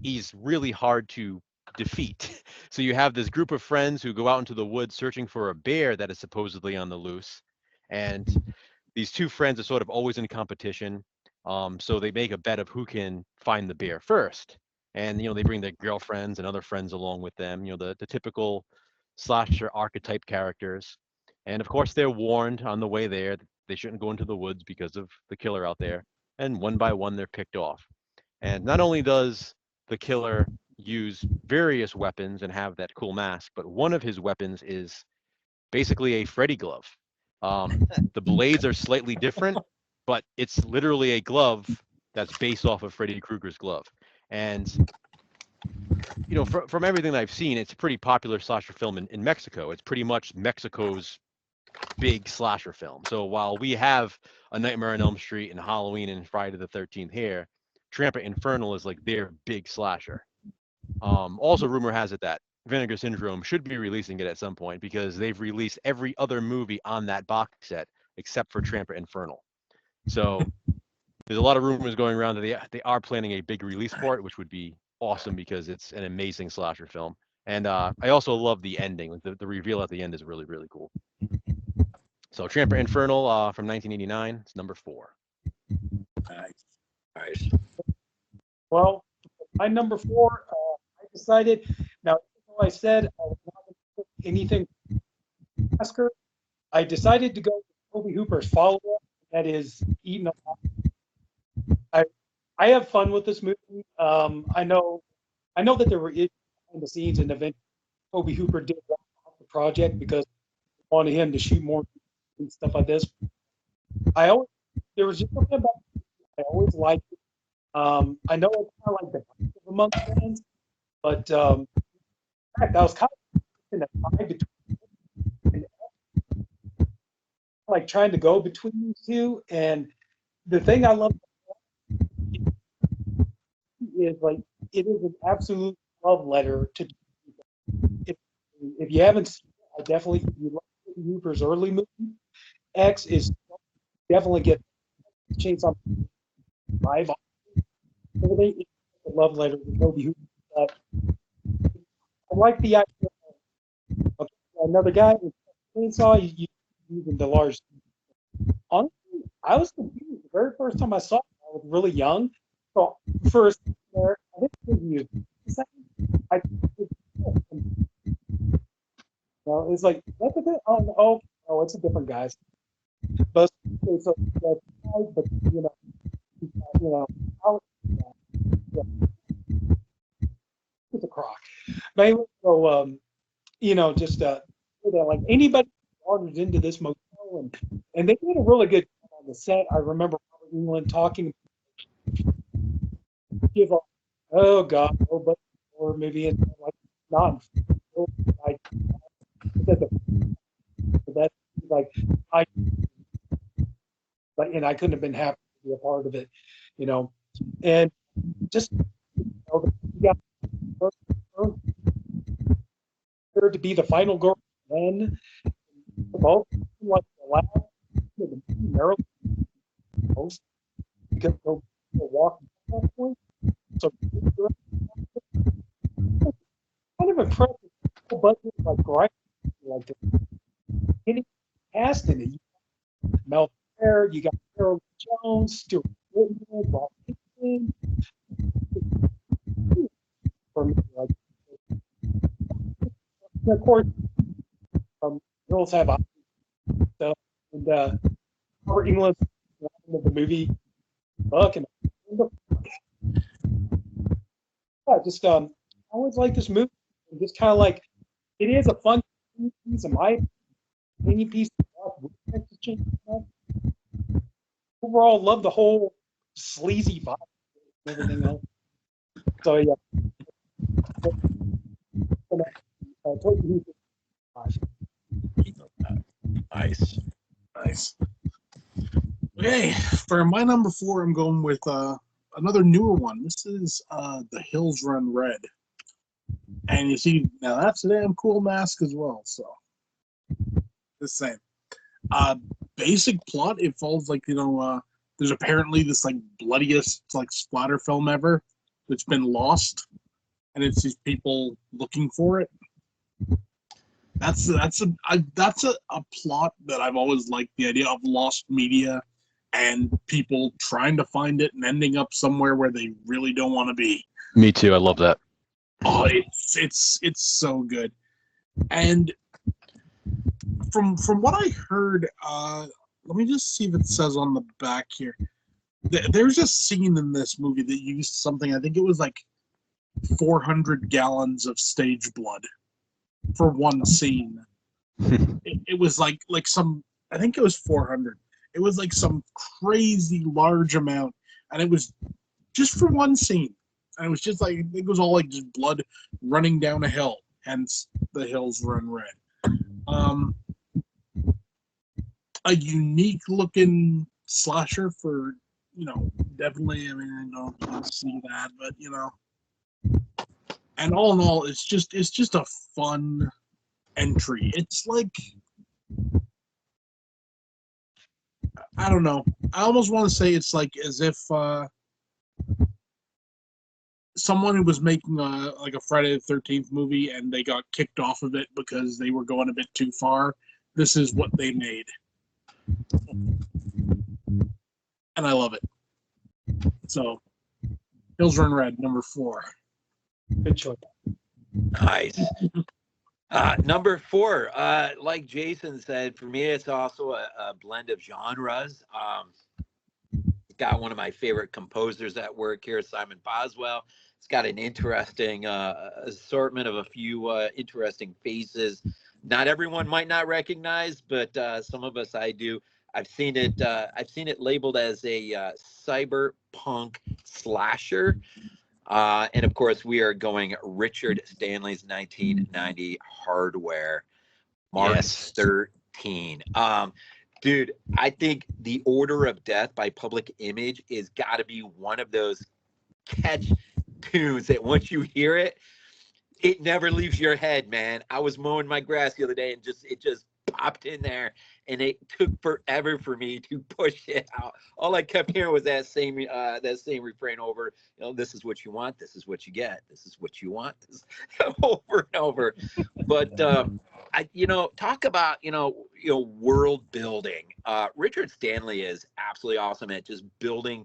he's really hard to defeat. So you have this group of friends who go out into the woods searching for a bear that is supposedly on the loose. And these two friends are sort of always in competition. So they make a bet of who can find the bear first. And, they bring their girlfriends and other friends along with them, the typical slasher archetype characters. And of course, they're warned on the way there that they shouldn't go into the woods because of the killer out there. And one by one, they're picked off. And not only does the killer use various weapons and have that cool mask, but one of his weapons is basically a Freddy glove. The blades are slightly different, but it's literally a glove that's based off of Freddy Krueger's glove. And, from everything that I've seen, it's a pretty popular slasher film in Mexico. It's pretty much Mexico's big slasher film. So while we have A Nightmare on Elm Street and Halloween and Friday the 13th here, Trampa Infernal is like their big slasher. Also, rumor has it that Vinegar Syndrome should be releasing it at some point because they've released every other movie on that box set except for Trampa Infernal. So There's a lot of rumors going around that they are planning a big release for it, which would be awesome because it's an amazing slasher film. And I also love the ending. Like the reveal at the end is really, really cool. So Tramper Infernal from 1989. It's number 4. Nice. Well, my number 4, I decided. Now, I said I was not going to put anything Oscar. I decided to go with Toby Hooper's follow-up. That is Eaten Alive. I have fun with this movie. I know that there were issues behind the scenes, and eventually Toby Hooper did walk off the project because they wanted him to shoot more and stuff like this. There was just something about it I always liked it. I know it's kind of like the among fans, but in fact, I was kind of in a tie between and like trying to go between these two. And the thing I love is like it is an absolute love letter to. If you haven't seen it, I definitely if you love Hooper's early movie. X is definitely get Chainsaw Live. Everything is a love letter to Toby Hooper. I like the idea of another guy with chainsaw using the large. Honestly, I was confused the very first time I saw it. I was really young, so first there I didn't think he was. Second, I it's like that's a bit. Oh, it's a different guy. But so but it's a crock. But anyway, so just like anybody ordered into this motel, and they did a really good job on the set. I remember Robert England talking. Give up. Oh God, nobody or maybe it's like not. Like that's like I, and I couldn't have been happy to be a part of it, and just you got her to be the final girl then both like the last of the Maryland post because they'll walk at that point. So kind of impressive budget like right like any cast in it. Mel Fair, you got Carol Jones, Stuart Whitman, Bob Pickton. For me, like, of course, girls have stuff, and Robert England of the movie Buck, and yeah, just I always like this movie. And just kind of like it is a fun piece of my opinion piece. Overall, love the whole sleazy vibe and everything else. So yeah. Nice. Okay, for my number 4, I'm going with another newer one. This is The Hills Run Red. And you see, now that's a damn cool mask as well, so the same. Basic plot, it follows like, there's apparently this like bloodiest like splatter film ever that's been lost, and it's these people looking for it. That's a plot that I've always liked, the idea of lost media and people trying to find it and ending up somewhere where they really don't want to be. Me too. I love that. Oh, it's so good. And from what I heard, let me just see if it says on the back here. There's a scene in this movie that used something. I think it was like 400 gallons of stage blood for one scene. It was like some. I think it was 400. It was like some crazy large amount, and it was just for one scene. And it was just like it was all like just blood running down a hill. Hence, The Hills Run Red. A unique looking slasher for, definitely, I mean, I don't see that, but, and all in all, it's just a fun entry. It's like, I don't know. I almost want to say it's like as if someone who was making like a Friday the 13th movie and they got kicked off of it because they were going a bit too far. This is what they made. And I love it. So, Hills Run Red, number 4. Good choice. Nice. Number 4, like Jason said, for me, it's also a blend of genres. Got one of my favorite composers at work here, Simon Boswell. It's got an interesting assortment of a few interesting faces. Not everyone might not recognize, but some of us I do. I've seen it labeled as a cyberpunk slasher. And of course, we are going Richard Stanley's 1990 Hardware, Mark Yes. 13. Dude, I think The Order of Death by Public Image is got to be one of those catch tunes that once you hear it, it never leaves your head, man. I was mowing my grass the other day and it just popped in there, and it took forever for me to push it out. All I kept hearing was that same refrain over. This is what you want. This is what you get. This is what you want. This over and over. But talk about world building. Richard Stanley is absolutely awesome at just building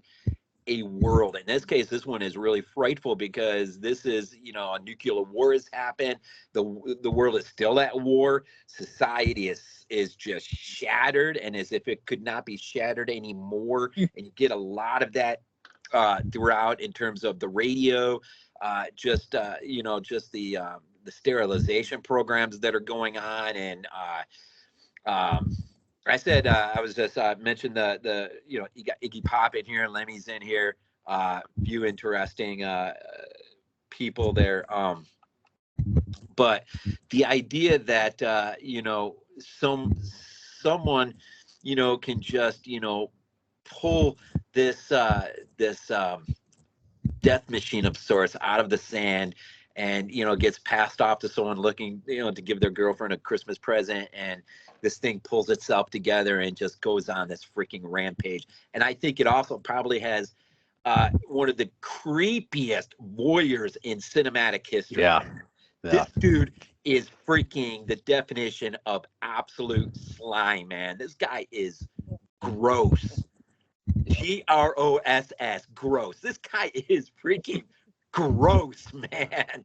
a world. In this case, this one is really frightful because this is, a nuclear war has happened. The world is still at war. Society is just shattered, and as if it could not be shattered anymore. And you get a lot of that throughout in terms of the radio, just the sterilization programs that are going on, and I said I was just mentioned you got Iggy Pop in here, Lemmy's in here, few interesting people there. But the idea that someone can just pull this death machine of sorts out of the sand, and gets passed off to someone looking to give their girlfriend a Christmas present, and this thing pulls itself together and just goes on this freaking rampage. And I think it also probably has one of the creepiest voyeurs in cinematic history. Yeah. This dude is freaking the definition of absolute slime, man. This guy is gross. Gross. Gross. This guy is freaking gross, man.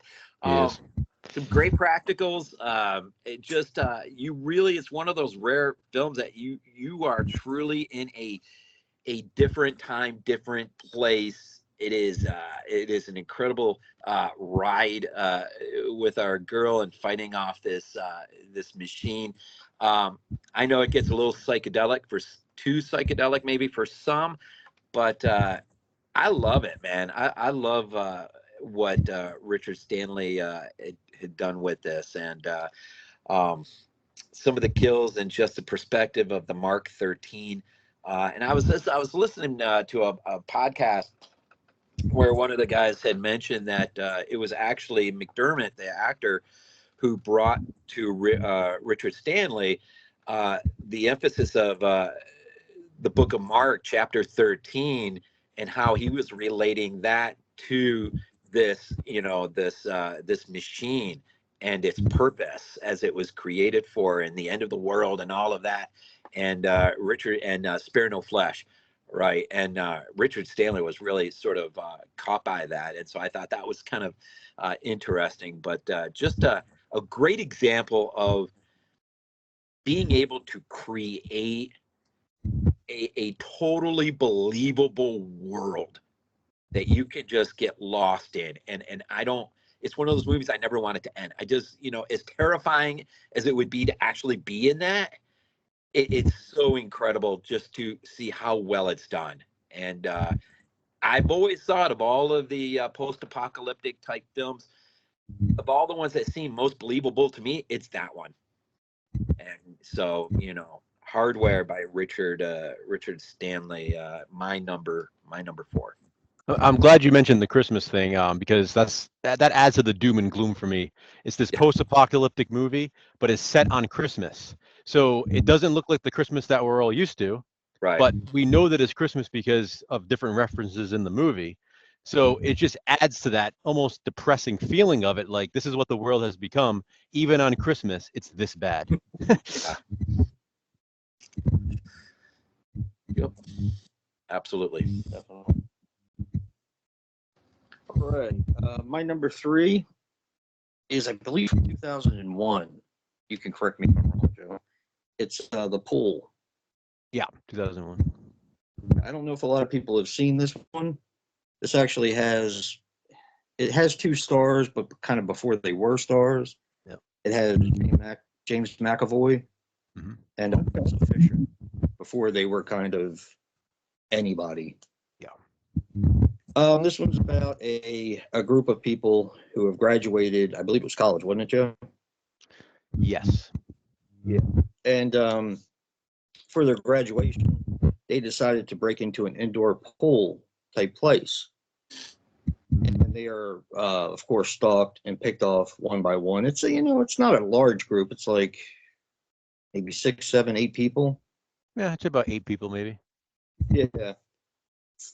Some great practicals. It's one of those rare films that you are truly in a different time, different place. It is an incredible ride with our girl and fighting off this machine. I know it gets a little psychedelic, too psychedelic maybe for some, but I love it, man. I love what Richard Stanley had done with this, and some of the kills and just the perspective of the Mark 13. And I was listening to a podcast where one of the guys had mentioned that it was actually McDermott, the actor, who brought to Richard Stanley the emphasis of the book of Mark, chapter 13, and how he was relating that to this, this machine and its purpose as it was created for, and the end of the world and all of that. And Richard and Spare No Flesh, right? And Richard Stanley was really sort of caught by that, and so I thought that was kind of interesting. But just a great example of being able to create a totally believable world that you can just get lost in. And it's one of those movies I never want it to end. I just, as terrifying as it would be to actually be in that, it's so incredible just to see how well it's done. And I've always thought of all of the post-apocalyptic type films, of all the ones that seem most believable to me, it's that one. And so, Hardware by Richard Stanley, my number 4. I'm glad you mentioned the Christmas thing, because that adds to the doom and gloom for me. It's this post-apocalyptic movie, but it's set on Christmas, so it doesn't look like the Christmas that we're all used to. Right. but we know that it's Christmas because of different references in the movie. So it just adds to that almost depressing feeling of it. Like, this is what the world has become. Even on Christmas, it's this bad. Yep. Absolutely. Definitely. All right. My number 3 is, I believe, from 2001. You can correct me if I'm wrong, Joe. It's The Pool. Yeah, 2001. I don't know if a lot of people have seen this one. This actually has 2 stars, but kind of before they were stars. Yep. It has James McAvoy Mhm. and Elsa Fisher before they were kind of anybody. Yeah. This one's about a group of people who have graduated. I believe it was college, wasn't it, Joe? Yes. And for their graduation, they decided to break into an indoor pool type place. And they are, of course, stalked and picked off one by one. It's it's not a large group. It's like maybe 6, 7, 8 people. Yeah, it's about 8 people maybe. Yeah.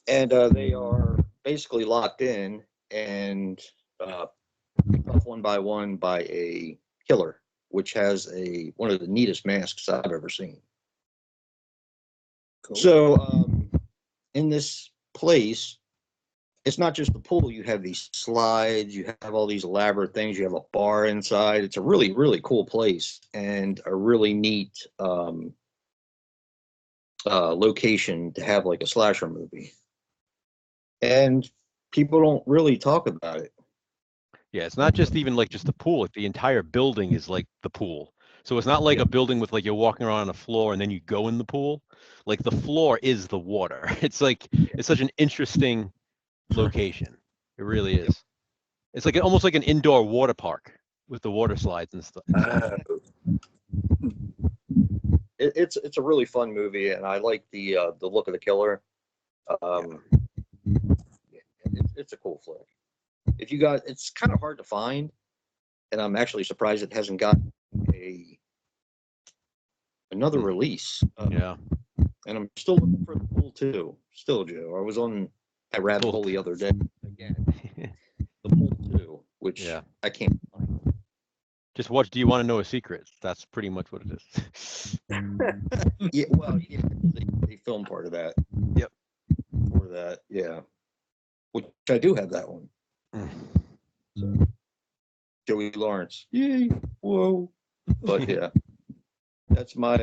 And they are basically locked in and picked off one by a killer, which has one of the neatest masks I've ever seen. Cool. So in this place, it's not just the pool. You have these slides. You have all these elaborate things. You have a bar inside. It's a really, really cool place and a really neat location to have like a slasher movie. And people don't really talk about it. Yeah, it's not just even like just the pool. Like, the entire building is like the pool. So it's not like a building with like you're walking around on a floor and then you go in the pool. Like, the floor is the water. It's like, it's such an interesting location. It really is. It's like almost like an indoor water park with the water slides and stuff. It's a really fun movie, and I like the look of the killer. It's a cool flick. If you got, it's kind of hard to find, and I'm actually surprised it hasn't gotten another release. Yeah. And I'm still looking for the Pool 2. Still, Joe. I was on that rabbit hole the other day again. The Pool 2, which I can't find. Just watch Do You Want to Know a Secret? That's pretty much what it is. Yeah, well, yeah, they filmed part of that. Yep. For that, yeah. Which I do have that one. So, Joey Lawrence. Yay. Whoa. But yeah. That's my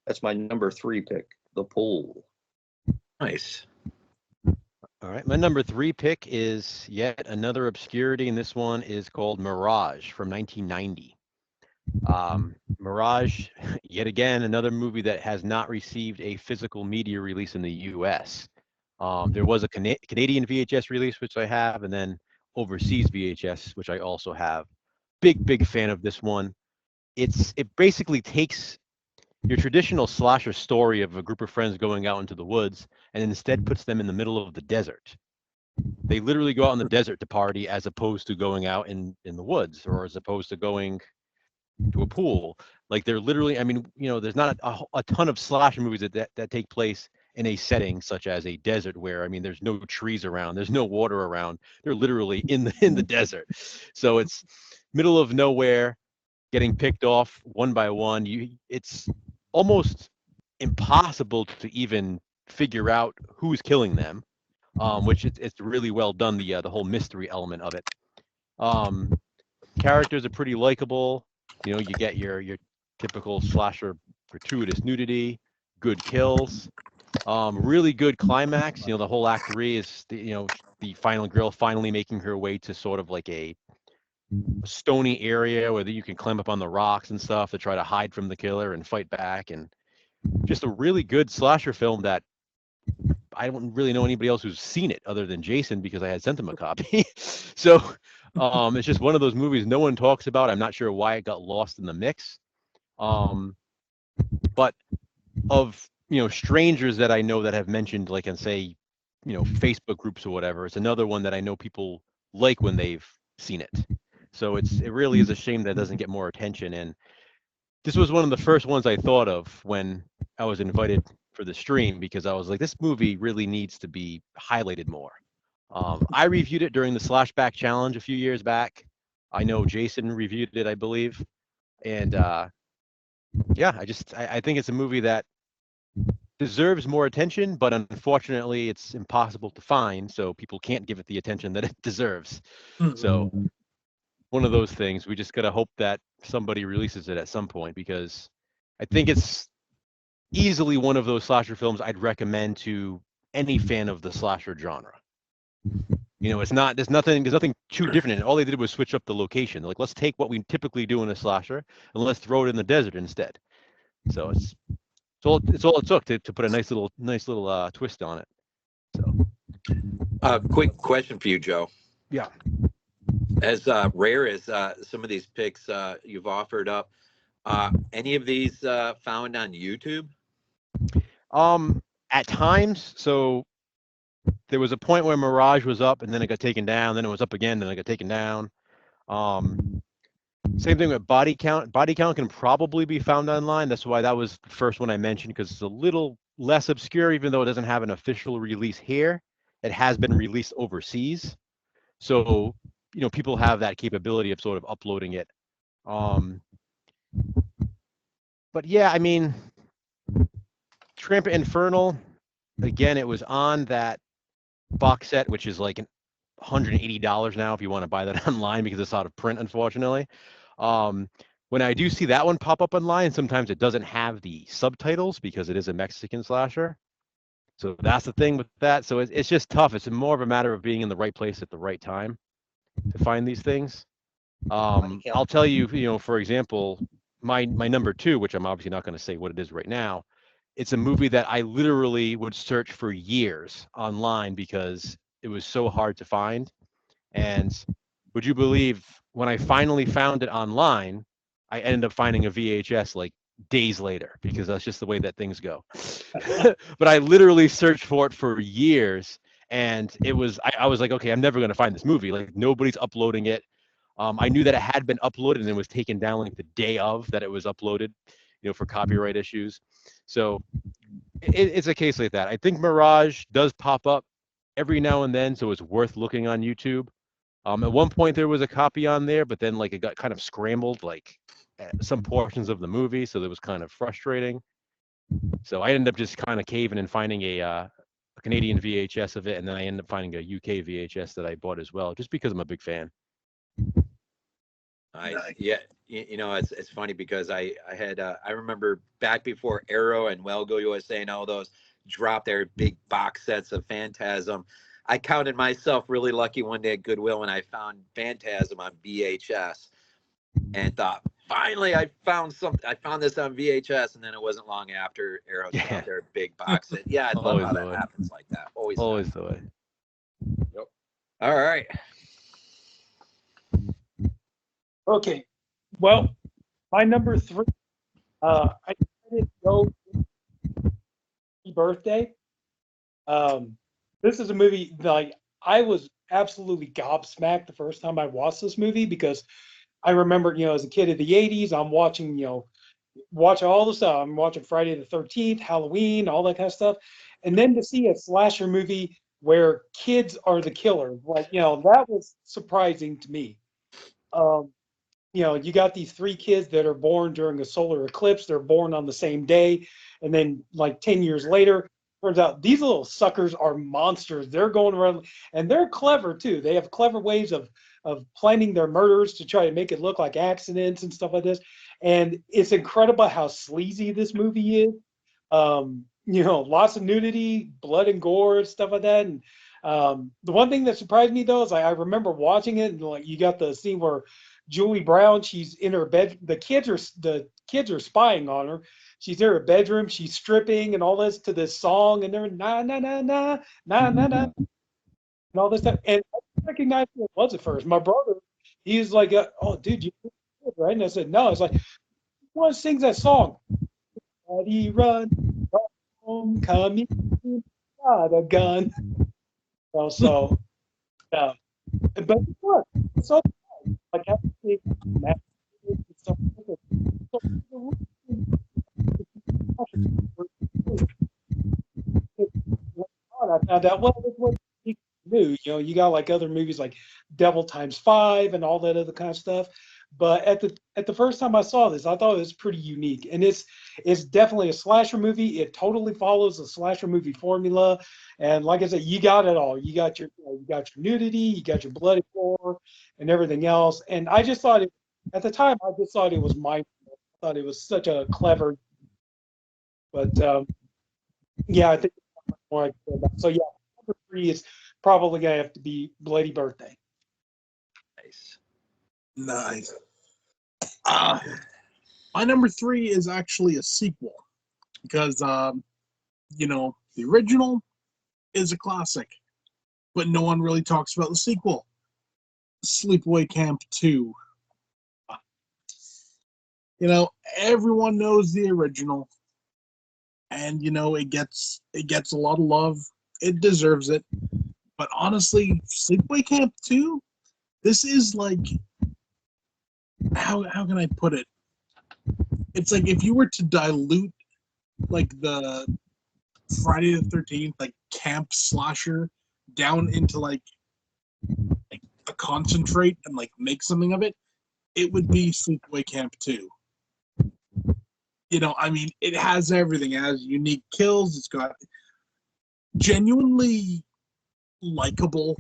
that's my number 3 pick, The Pool. Nice. All right, my number 3 pick is yet another obscurity, and this one is called Mirage from 1990. Mirage, yet again, another movie that has not received a physical media release in the U.S. There was a Canadian VHS release, which I have, and then overseas VHS, which I also have. Big fan of this one. It basically takes your traditional slasher story of a group of friends going out into the woods and instead puts them in the middle of the desert. They literally go out in the desert to party as opposed to going out in the woods, or as opposed to going to a pool. Like, they're literally, I mean, there's not a ton of slasher movies that take place in a setting such as a desert where, I mean, there's no trees around, there's no water around. They're literally in the desert. So it's middle of nowhere, getting picked off one by one. It's almost impossible to even figure out who's killing them, which it's really well done, the whole mystery element of it. Characters are pretty likable. You get your typical slasher gratuitous nudity, good kills, really good climax. The whole act 3 is the final girl finally making her way to sort of like a stony area where you can climb up on the rocks and stuff to try to hide from the killer and fight back. And just a really good slasher film that I don't really know anybody else who's seen it other than Jason, because I had sent him a copy. So it's just one of those movies no one talks about. I'm not sure why it got lost in the mix. But of strangers that I know that have mentioned, like, and say, Facebook groups or whatever, it's another one that I know people like when they've seen it. So it really is a shame that it doesn't get more attention. And this was one of the first ones I thought of when I was invited for the stream, because I was like, this movie really needs to be highlighted more. I reviewed it during the Slashback Challenge a few years back. I know Jason reviewed it, I believe. And yeah, I think it's a movie that deserves more attention, but unfortunately it's impossible to find, so people can't give it the attention that it deserves. So one of those things, we just got to hope that somebody releases it at some point, because I think it's easily one of those slasher films I'd recommend to any fan of the slasher genre. You know, there's nothing too different in it. All they did was switch up the location. Like, let's take what we typically do in a slasher and let's throw it in the desert instead. So it's all it took to put a nice little twist on it. So Quick question for you, Joe. yeah. As rare as some of these picks you've offered up, any of these found on YouTube? At times, so there was a point where Mirage was up and then it got taken down, then it was up again, then it got taken down. Same thing with Body Count. Body Count can probably be found online. That's why that was the first one I mentioned, because it's a little less obscure, even though it doesn't have an official release here. It has been released overseas. So, you know, people have that capability of sort of uploading it. But yeah, I mean, Tramp Infernal, again, it was on that box set, which is like $180 now if you want to buy that online, because it's out of print, unfortunately. When I do see that one pop up online, sometimes it doesn't have the subtitles because it is a Mexican slasher. So that's the thing with that. So it's just tough. It's more of a matter of being in the right place at the right time to find these things. I'll tell you, you know, for example, my number two, which I'm obviously not going to say what it is right now. It's a movie that I literally would search for years online because it was so hard to find. And would you believe, when I finally found it online, I ended up finding a VHS like days later, because that's just the way that things go. But I literally searched for it for years, and it was I was like, okay, I'm never going to find this movie. Like, nobody's uploading it. I knew that it had been uploaded and it was taken down like the day of that it was uploaded, you know, for copyright issues. So it's a case like that. I think Mirage does pop up every now and then, so it's worth looking on YouTube. At one point there was a copy on there, but then like it got kind of scrambled, like some portions of the movie, so that was kind of frustrating. So I ended up just kind of caving and finding a Canadian VHS of it, and then I ended up finding a UK VHS that I bought as well, just because I'm a big fan. Yeah, you know, it's funny because I remember back before Arrow and Welgo USA and all those dropped their big box sets of Phantasm. I counted myself really lucky one day at Goodwill when I found Phantasm on VHS and thought, finally, I found something. I found this on VHS, and then it wasn't long after Arrow dropped their big box set. Yeah, I love how that happens like that. Always the way. Yep. All right. Okay, well, my number three, I didn't go birthday. This is a movie like I was absolutely gobsmacked the first time I watched this movie, because I remember, you know, as a kid of the 80s, I'm watching, you know, watching all the stuff. I'm watching Friday the 13th, Halloween, all that kind of stuff. And then to see a slasher movie where kids are the killer, like, you know, that was surprising to me. You know, you got these three kids that are born during a solar eclipse. They're born on the same day. And then like 10 years later, turns out these little suckers are monsters. They're going around, and they're clever too. They have clever ways of planning their murders to try to make it look like accidents and stuff like this. And it's incredible how sleazy this movie is. You know, lots of nudity, blood and gore, stuff like that. And the one thing that surprised me though is I remember watching it, and like you got the scene where Julie Brown, she's in her bed. The kids are spying on her. She's in her bedroom. She's stripping and all this to this song, and they're na na na na na na na, and all this stuff. And I didn't recognize who it was at first. My brother, he's like, "Oh, dude, you right?" And I said, "No." It's like, "Who sings that song?" Daddy run, homecoming, got a gun. So, yeah. But it's so like so found out, well, it's what you do. You know, you got like other movies like Devil Times 5 and all that other kind of stuff. But at the first time I saw this, I thought it was pretty unique, and it's definitely a slasher movie. It totally follows the slasher movie formula, and like I said, you got it all. You got your nudity, you got your bloody gore, and everything else. And I just thought it at the time. I just thought it was mindful. I thought it was such a clever. But yeah, I think that's more I can say about. So yeah, number 3 is probably gonna have to be Bloody Birthday. Nice. Nice. My number 3 is actually a sequel because, you know, the original is a classic, but no one really talks about the sequel, Sleepaway Camp 2. You know, everyone knows the original, and you know it gets a lot of love. It deserves it. But honestly, Sleepaway Camp 2, this is like, how can I put it? It's like if you were to dilute like the Friday the 13th like camp slasher down into like a concentrate and like make something of it, it would be Sleepaway Camp 2. You know, I mean, it has everything. It has unique kills. It's got genuinely likable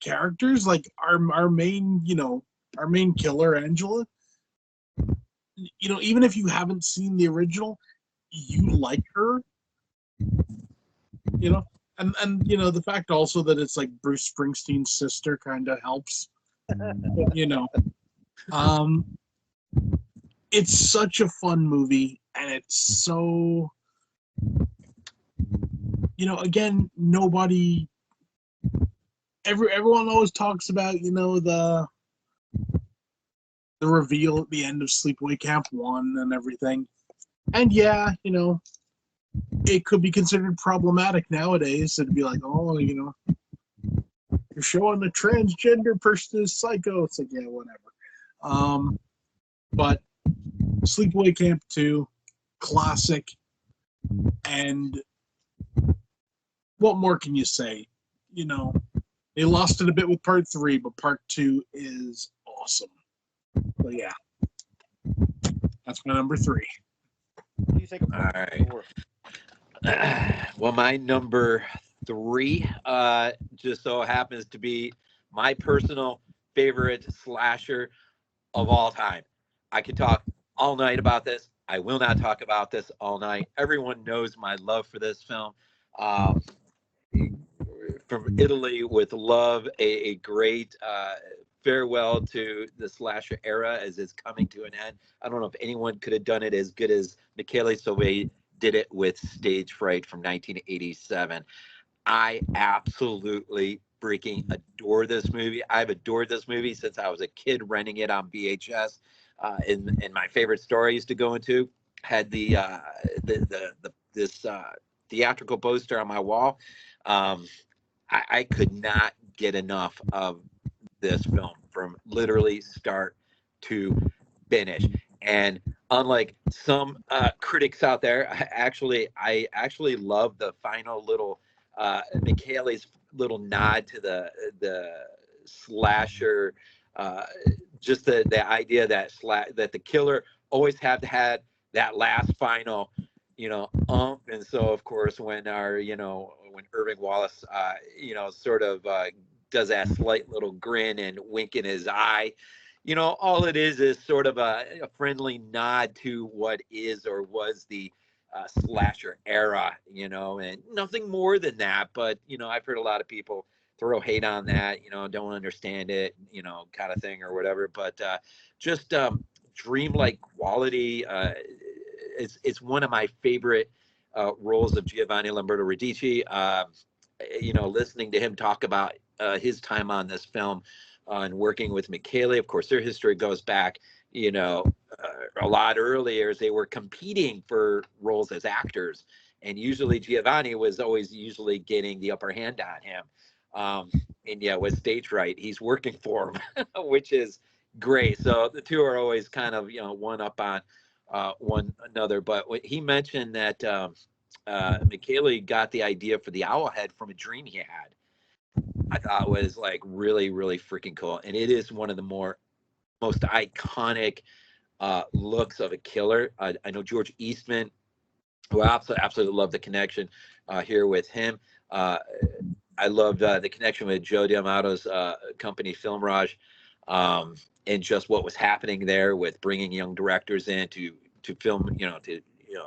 characters. Like our main, you know, our main killer, Angela. You know, even if you haven't seen the original, you like her. You know, and you know the fact also that it's like Bruce Springsteen's sister kind of helps. You know, it's such a fun movie, and it's so, you know, again, everyone always talks about, you know, the reveal at the end of Sleepaway Camp 1 and everything. And yeah, you know, it could be considered problematic nowadays. It'd be like, oh, you know, you're showing a transgender person is psycho. It's like, yeah, whatever. But Sleepaway Camp 2, classic. And what more can you say? You know, they lost it a bit with part 3, but part 2 is awesome. So yeah, that's my number 3. What do you think of All right. Well, my number 3 just so happens to be my personal favorite slasher of all time. I could talk all night about this. I will not talk about this all night. Everyone knows my love for this film. From Italy with Love, a great farewell to the slasher era as it's coming to an end. I don't know if anyone could have done it as good as Michele Soavi did it with Stage Fright from 1987. I absolutely freaking adore this movie. I've adored this movie since I was a kid renting it on VHS. And my favorite store I used to go into had this theatrical poster on my wall. I could not get enough of this film from literally start to finish. And unlike some critics out there, I actually love the final little Michele's little nod to the slasher, just the idea that that the killer always have to have that last final, you know, and so of course when when Irving Wallace, sort of does that slight little grin and wink in his eye, you know, all it is sort of a friendly nod to what is or was the slasher era, you know, and nothing more than that. But, you know, I've heard a lot of people throw hate on that, you know, don't understand it, you know, kind of thing or whatever. But just dreamlike quality. It's one of my favorite roles of Giovanni Lamberto Radici. You know, listening to him talk about his time on this film and working with Michele. Of course, their history goes back, you know, a lot earlier as they were competing for roles as actors. And usually Giovanni was always usually getting the upper hand on him. And yeah, with Stage Fright, he's working for him, which is great. So the two are always kind of, you know, one up on one another. But he mentioned that McKaylee got the idea for the owl head from a dream he had. I thought was like really, really freaking cool. And it is one of the most iconic looks of a killer. I know George Eastman, who I absolutely love the connection here with him. I loved the connection with Joe D'Amato's company, Film Raj, and just what was happening there with bringing young directors in to film, to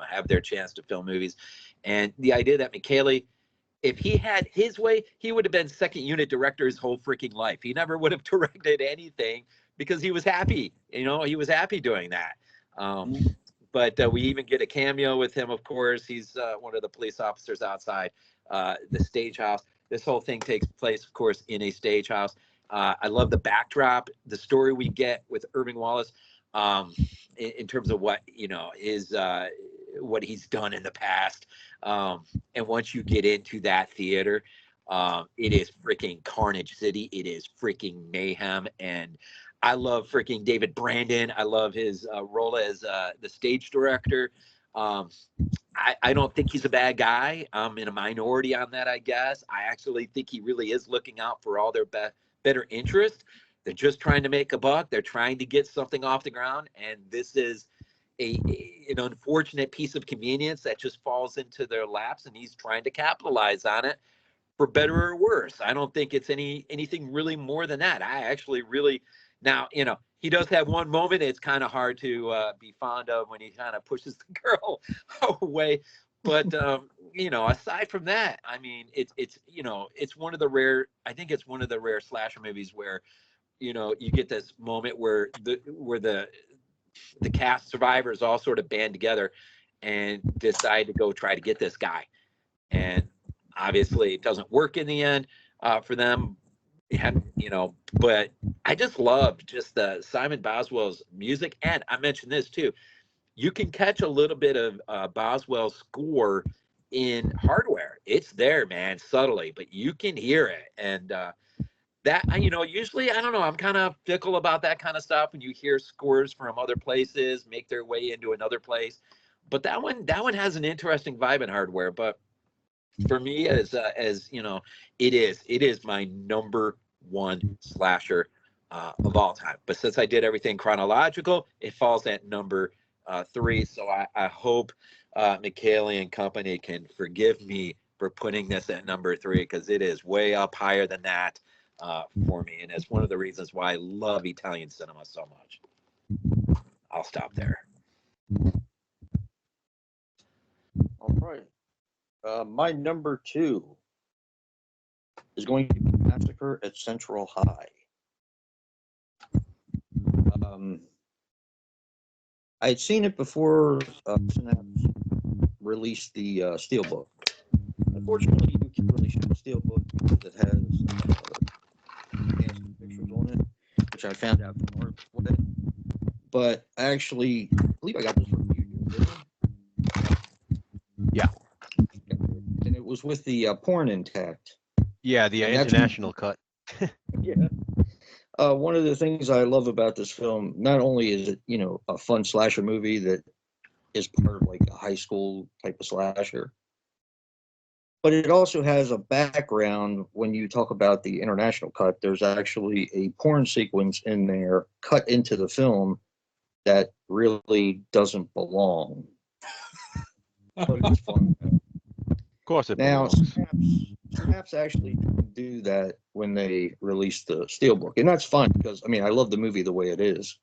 have their chance to film movies. And the idea that McKaylee, if he had his way, he would have been second unit director his whole freaking life. He never would have directed anything because he was happy. He was happy doing that. But we even get a cameo with him, of course. He's one of the police officers outside the stage house. This whole thing takes place, of course, in a stage house. I love the backdrop, the story we get with Irving Wallace in terms of what, is what he's done in the past. And once you get into that theater, it is freaking Carnage City. It is freaking mayhem. And I love freaking David Brandon. I love his role as the stage director. I don't think he's a bad guy. I'm in a minority on that, I guess. I actually think he really is looking out for all their better interest. They're just trying to make a buck. They're trying to get something off the ground. And this is an unfortunate piece of convenience that just falls into their laps, and he's trying to capitalize on it for better or worse. I don't think it's anything really more than that. I actually really, now, he does have one moment it's kind of hard to be fond of when he kind of pushes the girl away. But, aside from that, I mean, it's one of the rare, I think it's one of the rare slasher movies where, you get this moment where the cast survivors all sort of band together and decide to go try to get this guy. And obviously it doesn't work in the end for them. But I just loved just the Simon Boswell's music. And I mentioned this too. You can catch a little bit of Boswell's score in Hardware. It's there, man, subtly, but you can hear it. And that, usually, I don't know, I'm kind of fickle about that kind of stuff when you hear scores from other places make their way into another place. But that one has an interesting vibe in Hardware. But for me, as it is my number one slasher of all time. But since I did everything chronological, it falls at number 3. So I hope McKaylee and company can forgive me for putting this at number 3, because it is way up higher than that for me. And it's one of the reasons why I love Italian cinema so much. I'll stop there. All right. My number 2 is going to be Massacre at Central High. I had seen it before Synapse released the Steelbook. Unfortunately, you can't really show the Steelbook because it has pictures on it, which I found out from art today. But I actually believe I got this from YouTube. Yeah. And it was with the porn intact. Yeah, the international cut. Yeah. One of the things I love about this film, not only is it, a fun slasher movie that is part of like a high school type of slasher, but it also has a background. When you talk about the international cut, there's actually a porn sequence in there cut into the film that really doesn't belong. But it's fun. Of course it Now, belongs. Synapse actually didn't do that when they released the Steelbook. And that's fine because, I love the movie the way it is.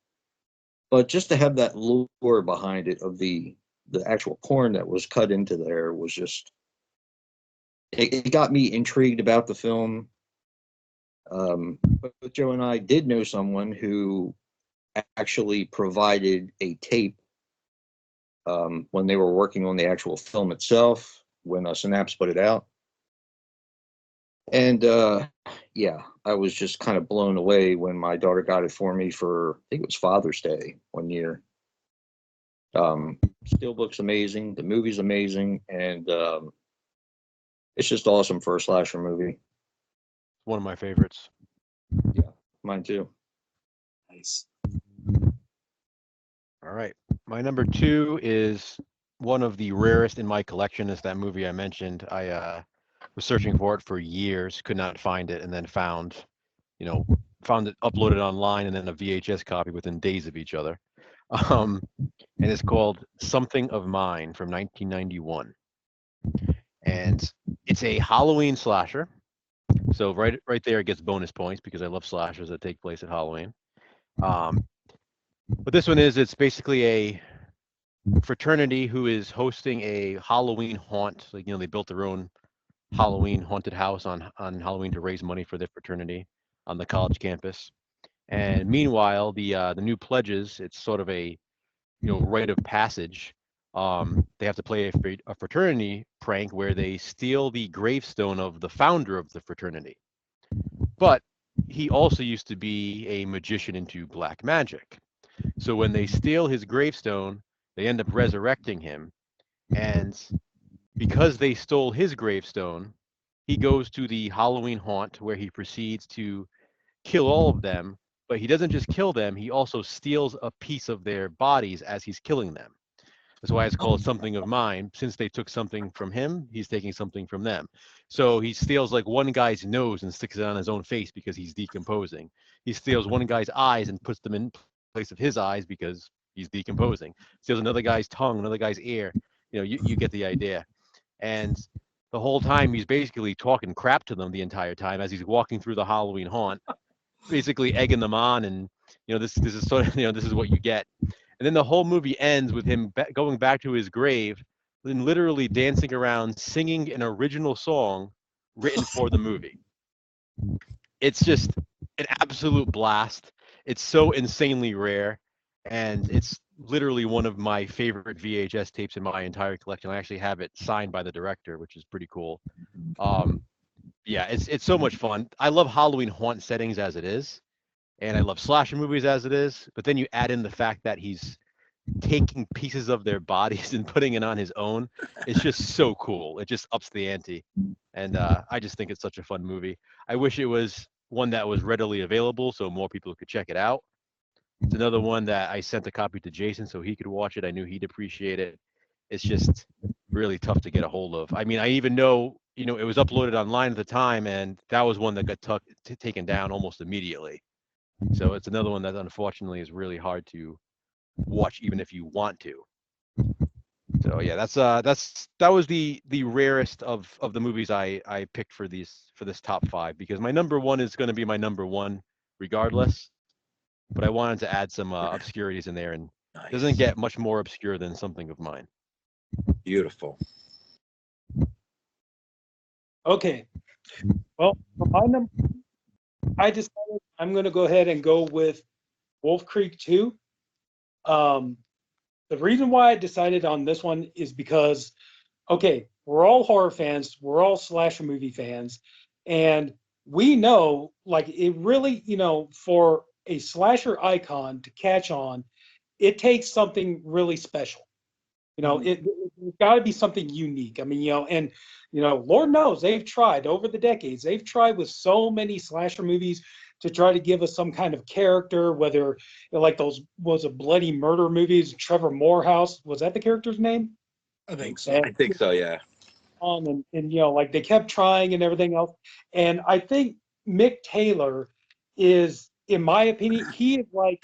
But just to have that lore behind it of the actual porn that was cut into there was just, it got me intrigued about the film. But Joe and I did know someone who actually provided a tape when they were working on the actual film itself, when Synapse put it out. And yeah, I was just kind of blown away when my daughter got it for me for, I think it was Father's Day one year. Steelbook's amazing, the movie's amazing, and it's just awesome for a slasher movie. One of my favorites. Yeah, mine too. Nice. All right. My number 2 is one of the rarest in my collection is that movie I mentioned. I was searching for it for years, could not find it, and then you know, found it uploaded online and then a VHS copy within days of each other. Um, and it's called Something of Mine from 1991. And it's a Halloween slasher. So right there it gets bonus points because I love slashers that take place at Halloween. Um, but this one it's basically a fraternity who is hosting a Halloween haunt. Like, they built their own Halloween haunted house on Halloween to raise money for their fraternity on the college campus. And meanwhile, the new pledges, it's sort of a rite of passage. They have to play a fraternity prank where they steal the gravestone of the founder of the fraternity. But he also used to be a magician into black magic. So when they steal his gravestone, they end up resurrecting him. And because they stole his gravestone, he goes to the Halloween haunt where he proceeds to kill all of them. But he doesn't just kill them, he also steals a piece of their bodies as he's killing them. That's why it's called Something of Mine. Since they took something from him, he's taking something from them. So he steals like one guy's nose and sticks it on his own face because he's decomposing. He steals one guy's eyes and puts them in place of his eyes because he's decomposing. Steals another guy's tongue, another guy's ear. You get the idea. And the whole time he's basically talking crap to them the entire time as he's walking through the Halloween haunt, basically egging them on. And this is sort of this is what you get. And then the whole movie ends with him going back to his grave and literally dancing around singing an original song written for the movie. It's just an absolute blast. It's so insanely rare, and it's literally one of my favorite VHS tapes in my entire collection. I actually have it signed by the director, which is pretty cool. Yeah, it's so much fun. I love Halloween haunt settings as it is, and I love slasher movies as it is. But then you add in the fact that he's taking pieces of their bodies and putting it on his own. It's just so cool. It just ups the ante, and I just think it's such a fun movie. I wish it was one that was readily available so more people could check it out. It's another one that I sent a copy to Jason so he could watch it. I knew he'd appreciate it. It's just really tough to get a hold of. I mean, I even know, it was uploaded online at the time, and that was one that got taken down almost immediately. So it's another one that unfortunately is really hard to watch, even if you want to. So yeah, that was the rarest of the movies I picked for this top 5, because my number 1 is going to be my number 1 regardless. But I wanted to add some obscurities in there, and Nice. It doesn't get much more obscure than Something of Mine. Beautiful. Okay. Well, for my number, I decided I'm going to go ahead and go with Wolf Creek 2. The reason why I decided on this one is because, okay, we're all horror fans, we're all slasher movie fans, and we know, like, it really, for a slasher icon to catch on, it takes something really special. It's got to be something unique. I mean, and Lord knows they've tried over the decades. They've tried with so many slasher movies to try to give us some kind of character, whether like those was a bloody murder movies. Trevor Morehouse, was that the character's name? I think so. And, I think so, yeah. and like they kept trying and everything else. And I think Mick Taylor is, in my opinion, he is like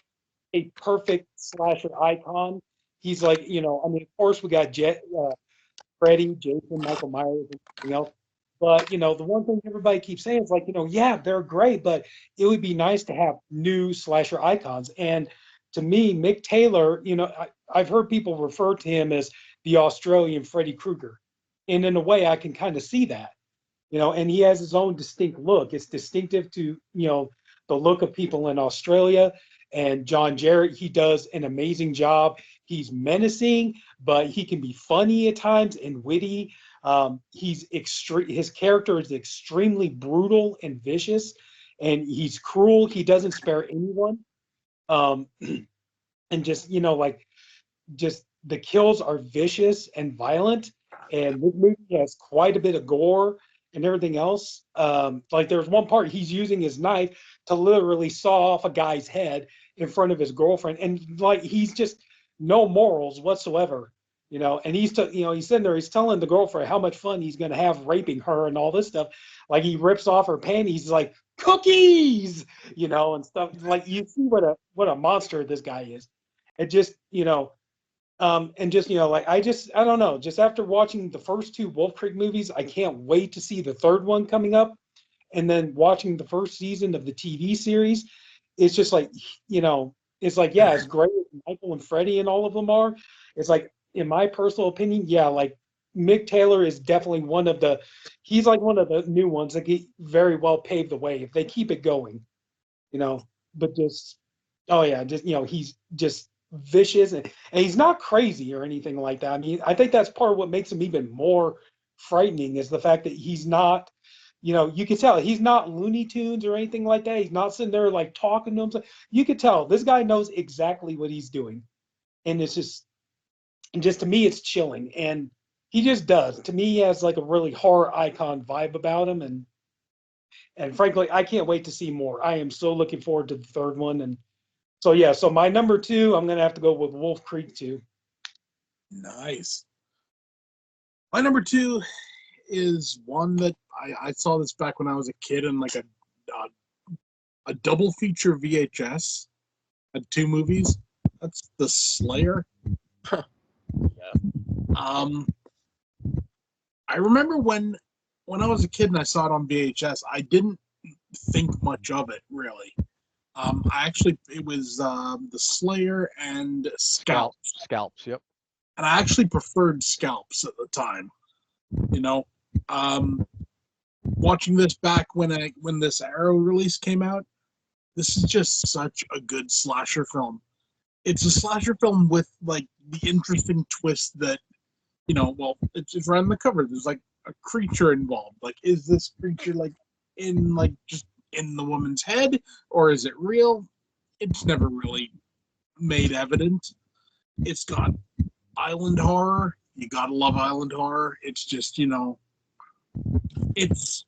a perfect slasher icon. He's like, I mean, of course we got Freddy, Jason, Michael Myers, and everything else. But, the one thing everybody keeps saying is like, yeah, they're great, but it would be nice to have new slasher icons. And to me, Mick Taylor, I've heard people refer to him as the Australian Freddy Krueger. And in a way, I can kind of see that, and he has his own distinct look. It's distinctive to, the look of people in Australia. And John Jarrett, he does an amazing job. He's menacing, but he can be funny at times and witty. His character is extremely brutal and vicious, and he's cruel. He doesn't spare anyone. And just, just the kills are vicious and violent. And this movie has quite a bit of gore and everything else. Like there's one part he's using his knife to literally saw off a guy's head in front of his girlfriend, and like he's just no morals whatsoever. you know, and he's sitting there, he's telling the girlfriend how much fun he's gonna have raping her and all this stuff. Like he rips off her panties, like cookies, you know, and stuff. Like you see what a monster this guy is. And just, you know, and just, you know, like I don't know, just after watching the first two Wolf Creek movies, I can't wait to see the third one coming up. And then watching the first season of the TV series, it's just like, you know, it's like, yeah, as great as Michael and Freddie and all of them are, it's like, in my personal opinion, yeah, like Mick Taylor is definitely he's like one of the new ones that he very well paved the way if they keep it going, you know. But just, oh yeah, just, you know, he's just vicious, and he's not crazy or anything like that. I mean, I think that's part of what makes him even more frightening is the fact that he's not, you know, you can tell he's not Looney Tunes or anything like that. He's not sitting there like talking to himself. You could tell this guy knows exactly what he's doing, and it's just, to me, it's chilling. And he just does. To me, he has like a really horror icon vibe about him, and frankly, I can't wait to see more. I am so looking forward to the third one. And so yeah, so my number two, I'm gonna have to go with Wolf Creek 2. Nice. My number two is one that I saw this back when I was a kid in like a double feature VHS. Had two movies. That's The Slayer. I remember when I was a kid and I saw it on VHS, I didn't think much of it really. It was The Slayer and Scalps. Scalps, yep. And I actually preferred Scalps at the time. You know, watching this back when this Arrow release came out, this is just such a good slasher film. It's a slasher film with like the interesting twist that, you know, well, it's right on the cover. There's like a creature involved. Like, is this creature like just in the woman's head, or is it real? It's never really made evident. It's got island horror. You gotta love island horror. It's just, you know, it's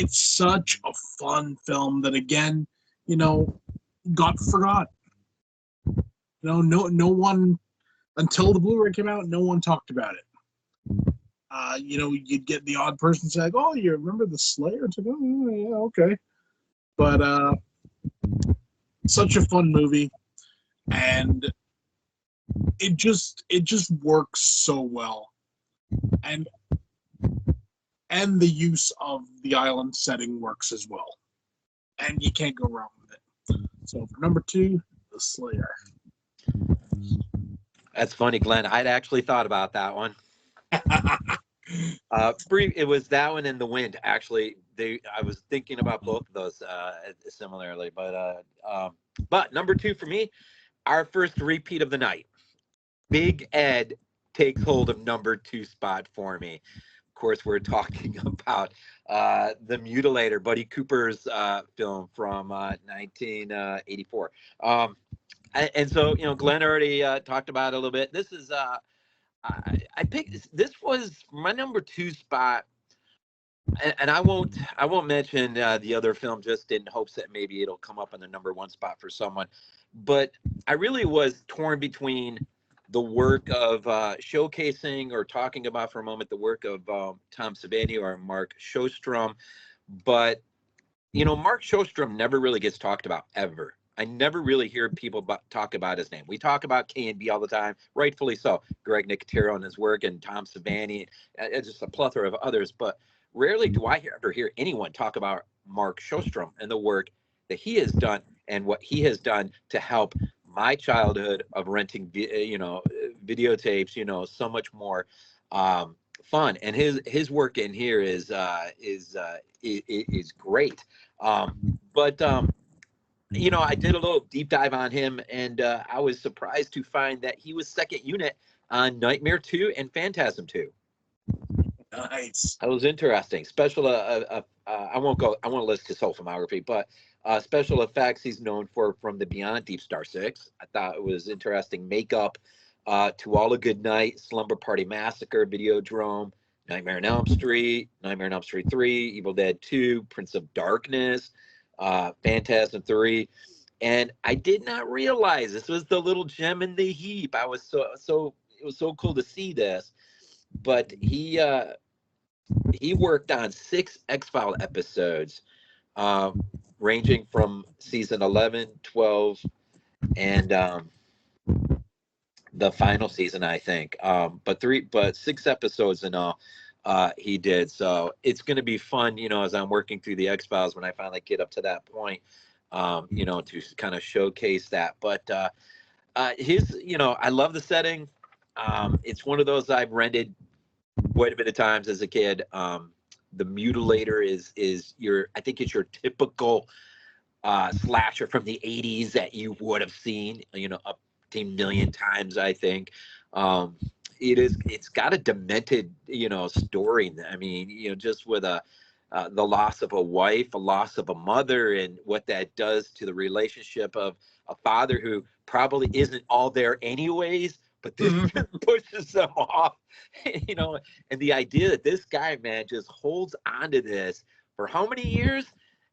such a fun film that, again, you know, got forgot. You know, no one, until the Blu-ray came out, no one talked about it. You know, you'd get the odd person saying, "Oh, you remember The Slayer?" It's like, "Oh, yeah, okay." But such a fun movie, and it just works so well, and the use of the island setting works as well, and you can't go wrong with it. So for number two, The Slayer. That's funny, Glenn. I'd actually thought about that one. It was that one and The Wind. Actually, I was thinking about both of those similarly. But number two for me, our first repeat of the night. Big Ed takes hold of number two spot for me. Of course, we're talking about The Mutilator, Buddy Cooper's film from 1984. And so, you know, Glenn already talked about it a little bit. This is I picked, this was my number two spot, and I won't mention the other film just in hopes that maybe it'll come up on the number one spot for someone. But I really was torn between the work of showcasing or talking about for a moment the work of Tom Savini or Mark Sjostrom. But, you know, Mark Sjostrom never really gets talked about ever. I never really hear people talk about his name. We talk about K&B all the time, rightfully so. Greg Nicotero and his work, and Tom Savini, and just a plethora of others. But rarely do I ever hear anyone talk about Mark Sjostrom and the work that he has done and what he has done to help my childhood of renting, you know, videotapes, you know, so much more fun. And his work in here is great. You know, I did a little deep dive on him, and I was surprised to find that he was second unit on Nightmare 2 and Phantasm 2. Nice. That was interesting. Special, I won't list his whole filmography, but special effects he's known for from the Beyond, Deep Star 6. I thought it was interesting. Makeup, To All a Good Night, Slumber Party Massacre, Videodrome, Nightmare on Elm Street, Nightmare on Elm Street 3, Evil Dead 2, Prince of Darkness, Phantasm 3. And I did not realize this was the little gem in the heap. I was so it was so cool to see this. But he worked on 6 X-File episodes, ranging from season 11, 12, and the final season, I think. But 6 episodes in all he did. So it's going to be fun, as I'm working through the X-Files when I finally get up to that point, to kind of showcase that. But I love the setting. It's one of those I've rented quite a bit of times as a kid. The Mutilator is I think it's your typical slasher from the 80s that you would have seen, up to a million times, I think. It's got a demented, story. I mean, just with the loss of a wife, a loss of a mother, and what that does to the relationship of a father who probably isn't all there anyways, but this just pushes them off, and the idea that this guy, man, just holds on to this for how many years,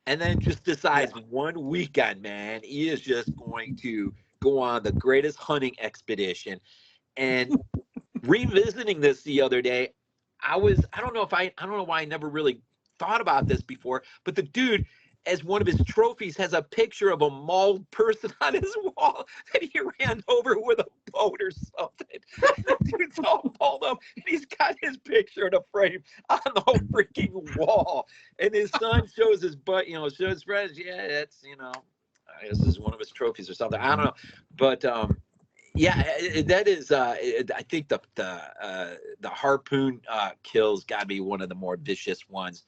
and then just decides one weekend, man, he is just going to go on the greatest hunting expedition. And revisiting this the other day, I don't know why I never really thought about this before, but the dude, as one of his trophies, has a picture of a mauled person on his wall that he ran over with a boat or something. The dude's all mauled up, and he's got his picture in a frame on the whole freaking wall. And his son shows his butt, shows his friends, yeah, that's, I guess this is one of his trophies or something. I don't know. But that is, I think the harpoon kills got to be one of the more vicious ones.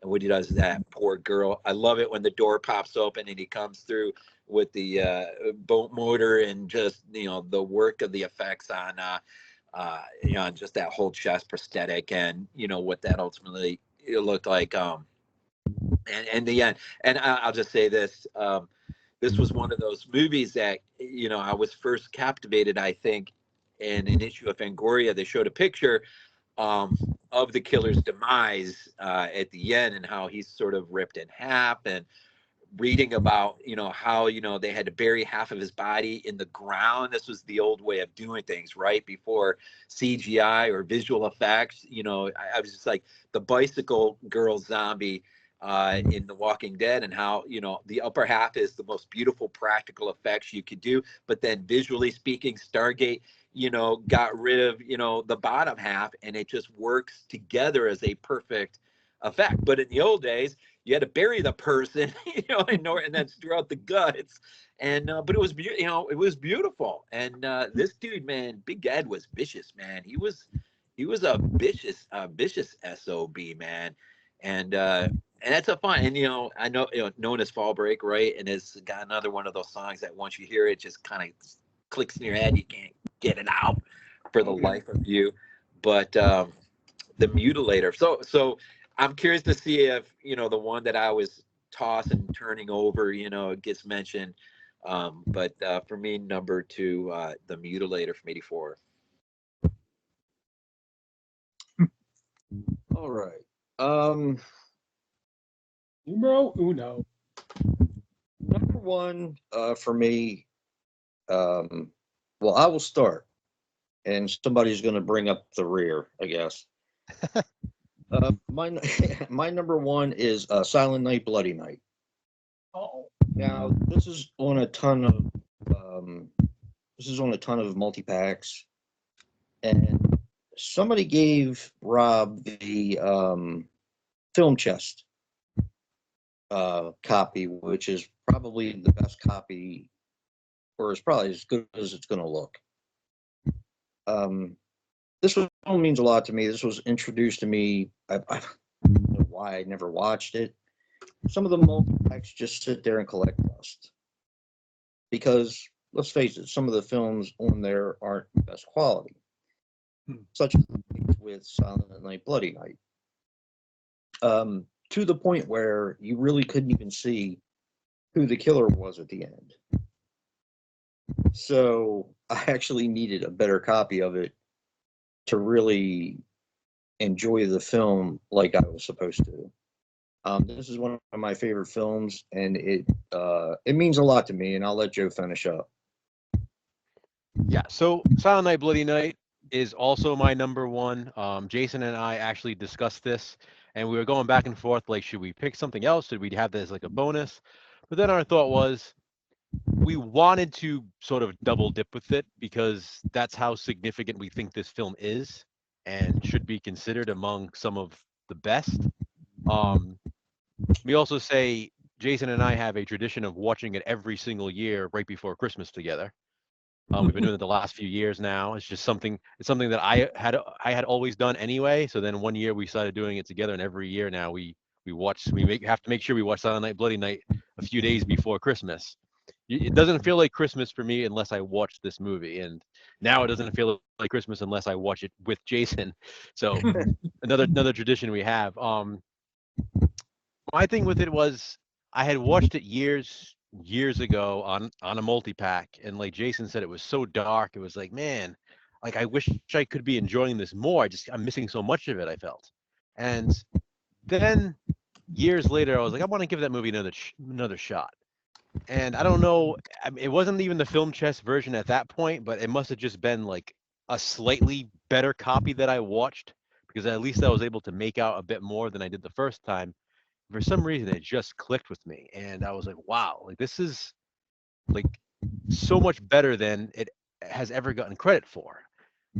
And when he does that poor girl, I love it when the door pops open and he comes through with the boat motor, and just the work of the effects on just that whole chest prosthetic, and what that ultimately looked like. And the end. And I'll just say this: this was one of those movies that I was first captivated. I think in an issue of Fangoria, they showed a picture of the killer's demise at the end, and how he's sort of ripped in half, and reading about how they had to bury half of his body in the ground. This was the old way of doing things, right, before CGI or visual effects. I was just like the bicycle girl zombie in The Walking Dead, and how the upper half is the most beautiful practical effects you could do, but then visually speaking, Stargate got rid of the bottom half, and it just works together as a perfect effect. But in the old days, you had to bury the person, and then screw out the guts. And but it was it was beautiful. And this dude, man, Big Ed, was vicious, man. He was a vicious SOB, man. And that's a fun. And I know known as Fall Break, right? And it's got another one of those songs that once you hear it, just kind of clicks in your head. You can't get it out for the life of you. But the Mutilator. So I'm curious to see if the one that I was tossing, turning over, gets mentioned. But for me, number 2, the Mutilator from '84. All right. Numero uno. Number 1 for me. Well, I will start, and somebody's going to bring up the rear, I guess. My number 1 is Silent Night, Bloody Night. Oh. Now, this is on a ton of multi-packs, and somebody gave Rob the film chest copy, which is probably the best copy, or is probably as good as it's going to look. This film means a lot to me. This was introduced to me. I don't know why I never watched it. Some of the multi-packs just sit there and collect dust. Because, let's face it, some of the films on there aren't best quality. Such as with Silent Night, Bloody Night. To the point where you really couldn't even see who the killer was at the end. So I actually needed a better copy of it to really enjoy the film like I was supposed to. This is one of my favorite films, and it means a lot to me, and I'll let Joe finish up. Yeah, so Silent Night, Bloody Night, is also my number one. Jason and I actually discussed this, and we were going back and forth. Like, should we pick something else? Should we have this as like a bonus? But then our thought was, we wanted to sort of double dip with it because that's how significant we think this film is and should be considered among some of the best. Um, we also say Jason and I have a tradition of watching it every single year right before Christmas together. We've been doing it the last few years now. It's just something. It's something that I had always done anyway. So then one year we started doing it together, and every year now we watch. Have to make sure we watch Silent Night, Bloody Night a few days before Christmas. It doesn't feel like Christmas for me unless I watch this movie, and now it doesn't feel like Christmas unless I watch it with Jason. So another tradition we have. My thing with it was I had watched it years ago on a multi-pack, and like Jason said, it was so dark. It was like, man, like I wish I could be enjoying this more. I'm missing so much of it, I felt. And then years later I was like, I want to give that movie another shot. And I don't know, it wasn't even the film chest version at that point, but it must have just been like a slightly better copy that I watched, because at least I was able to make out a bit more than I did the first time. For some reason it just clicked with me, and I was like, wow, like this is like so much better than it has ever gotten credit for.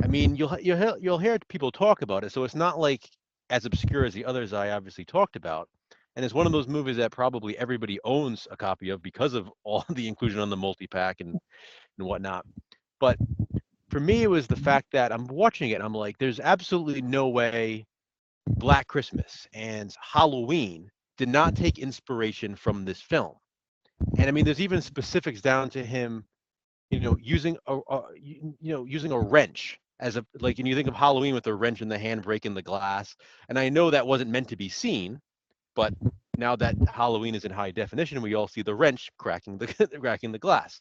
I mean, you'll hear people talk about it, so it's not like as obscure as the others I obviously talked about. And it's one of those movies that probably everybody owns a copy of because of all the inclusion on the multi-pack and whatnot. But for me, it was the fact that I'm watching it and I'm like, there's absolutely no way Black Christmas and Halloween did not take inspiration from this film. And I mean, there's even specifics down to him, using using a wrench as a, like, and you think of Halloween with the wrench in the hand breaking the glass. And I know that wasn't meant to be seen, but now that Halloween is in high definition, we all see the wrench cracking the glass.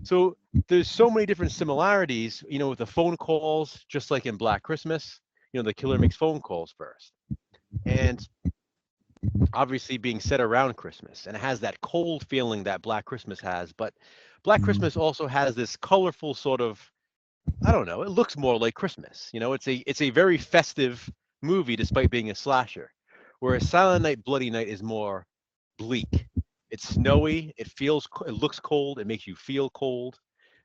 So there's so many different similarities, with the phone calls, just like in Black Christmas, the killer makes phone calls first. And obviously being set around Christmas, and it has that cold feeling that Black Christmas has, but Black Christmas also has this colorful sort of, I don't know, it looks more like Christmas. It's a very festive movie despite being a slasher. Whereas Silent Night Bloody Night is more bleak. It's snowy, it looks cold, it makes you feel cold.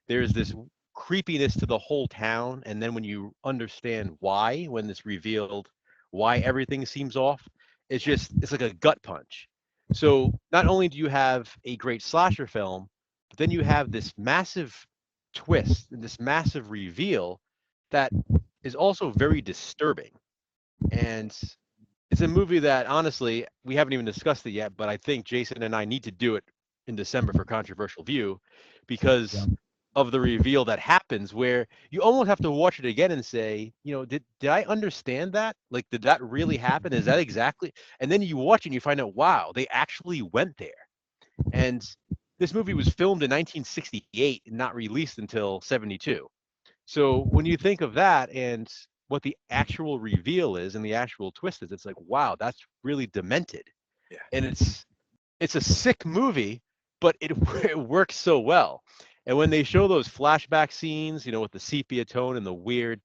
There's this creepiness to the whole town, and then when you understand why, when it's revealed why everything seems off, it's like a gut punch. So not only do you have a great slasher film, but then you have this massive twist and this massive reveal that is also very disturbing. And it's a movie that honestly we haven't even discussed it yet, but I think Jason and I need to do it in December for Controversial View, because of the reveal that happens, where you almost have to watch it again and say, did I understand that? Like, did that really happen? Is that exactly? And then you watch it and you find out, wow, they actually went there. And this movie was filmed in 1968 and not released until 72. So when you think of that and what the actual reveal is and the actual twist is, it's like, wow, that's really demented. Yeah. And it's a sick movie, but it works so well. And when they show those flashback scenes, with the sepia tone and the weird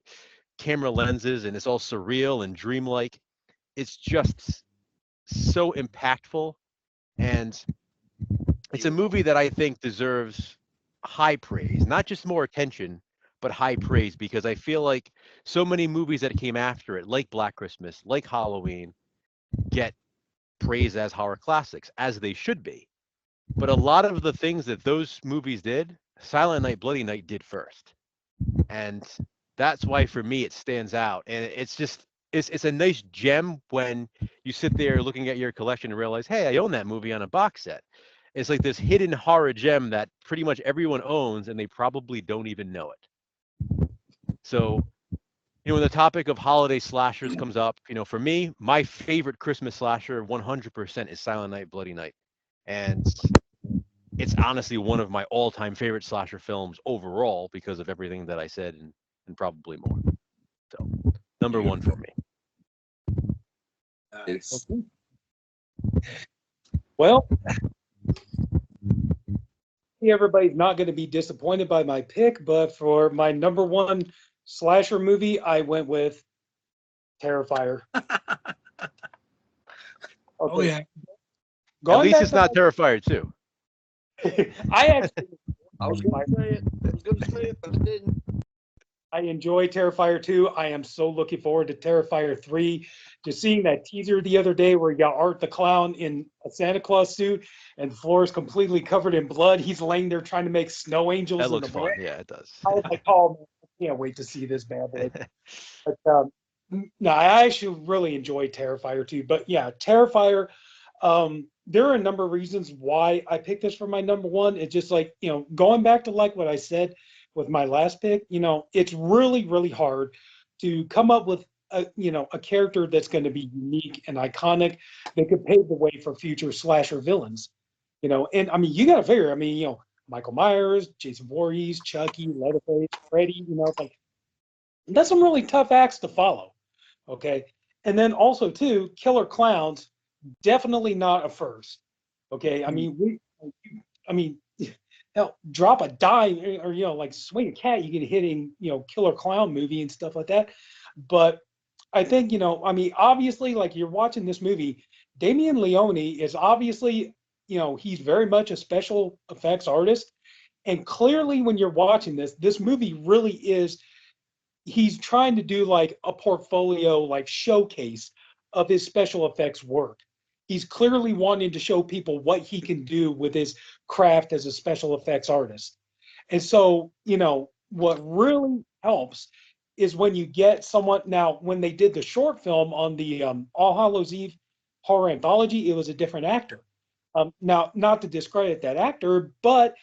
camera lenses, and it's all surreal and dreamlike, it's just so impactful. And it's a movie that I think deserves high praise, not just more attention, but high praise, because I feel like so many movies that came after it, like Black Christmas, like Halloween, get praised as horror classics, as they should be. But a lot of the things that those movies did, Silent Night, Bloody Night did first. And that's why for me it stands out. And it's a nice gem when you sit there looking at your collection and realize, hey, I own that movie on a box set. It's like this hidden horror gem that pretty much everyone owns and they probably don't even know it. So, when the topic of holiday slashers comes up, for me, my favorite Christmas slasher 100% is Silent Night, Bloody Night. And it's honestly one of my all-time favorite slasher films overall because of everything that I said and probably more. So, number one for me. Nice. Well, everybody's not going to be disappointed by my pick, but for my number one slasher movie, I went with Terrifier. Oh yeah. At Going least back it's to not Terrifier 2. I actually I was going to say it. I was going to say it, but I didn't. I enjoy Terrifier 2. I am so looking forward to Terrifier 3. Just seeing that teaser the other day where you got Art the Clown in a Santa Claus suit and the floor is completely covered in blood. He's laying there trying to make snow angels That in looks the fun. blood. Yeah, it does. I was like, oh, man, I can't wait to see this bad boy. But no, I actually really enjoy Terrifier 2. But yeah, Terrifier, there are a number of reasons why I picked this for my number one. It's just like, going back to like what I said with my last pick, it's really, really hard to come up with a character that's going to be unique and iconic that could pave the way for future slasher villains. And I mean, you got to figure, I mean, Michael Myers, Jason Voorhees, Chucky, Leatherface, Freddy, it's like, that's some really tough acts to follow. Okay. And then also too, killer clowns, definitely not a first. Okay. I mean, hell, drop a dime or, like swing a cat, you get hitting, killer clown movie and stuff like that. But I think, I mean, obviously, like you're watching this movie, Damian Leone is obviously, he's very much a special effects artist. And clearly when you're watching this movie really is, he's trying to do like a portfolio, like showcase of his special effects work. He's clearly wanting to show people what he can do with his craft as a special effects artist. And so, what really helps is when you get someone. Now, when they did the short film on the All Hallows Eve horror anthology, it was a different actor. Now, not to discredit that actor, but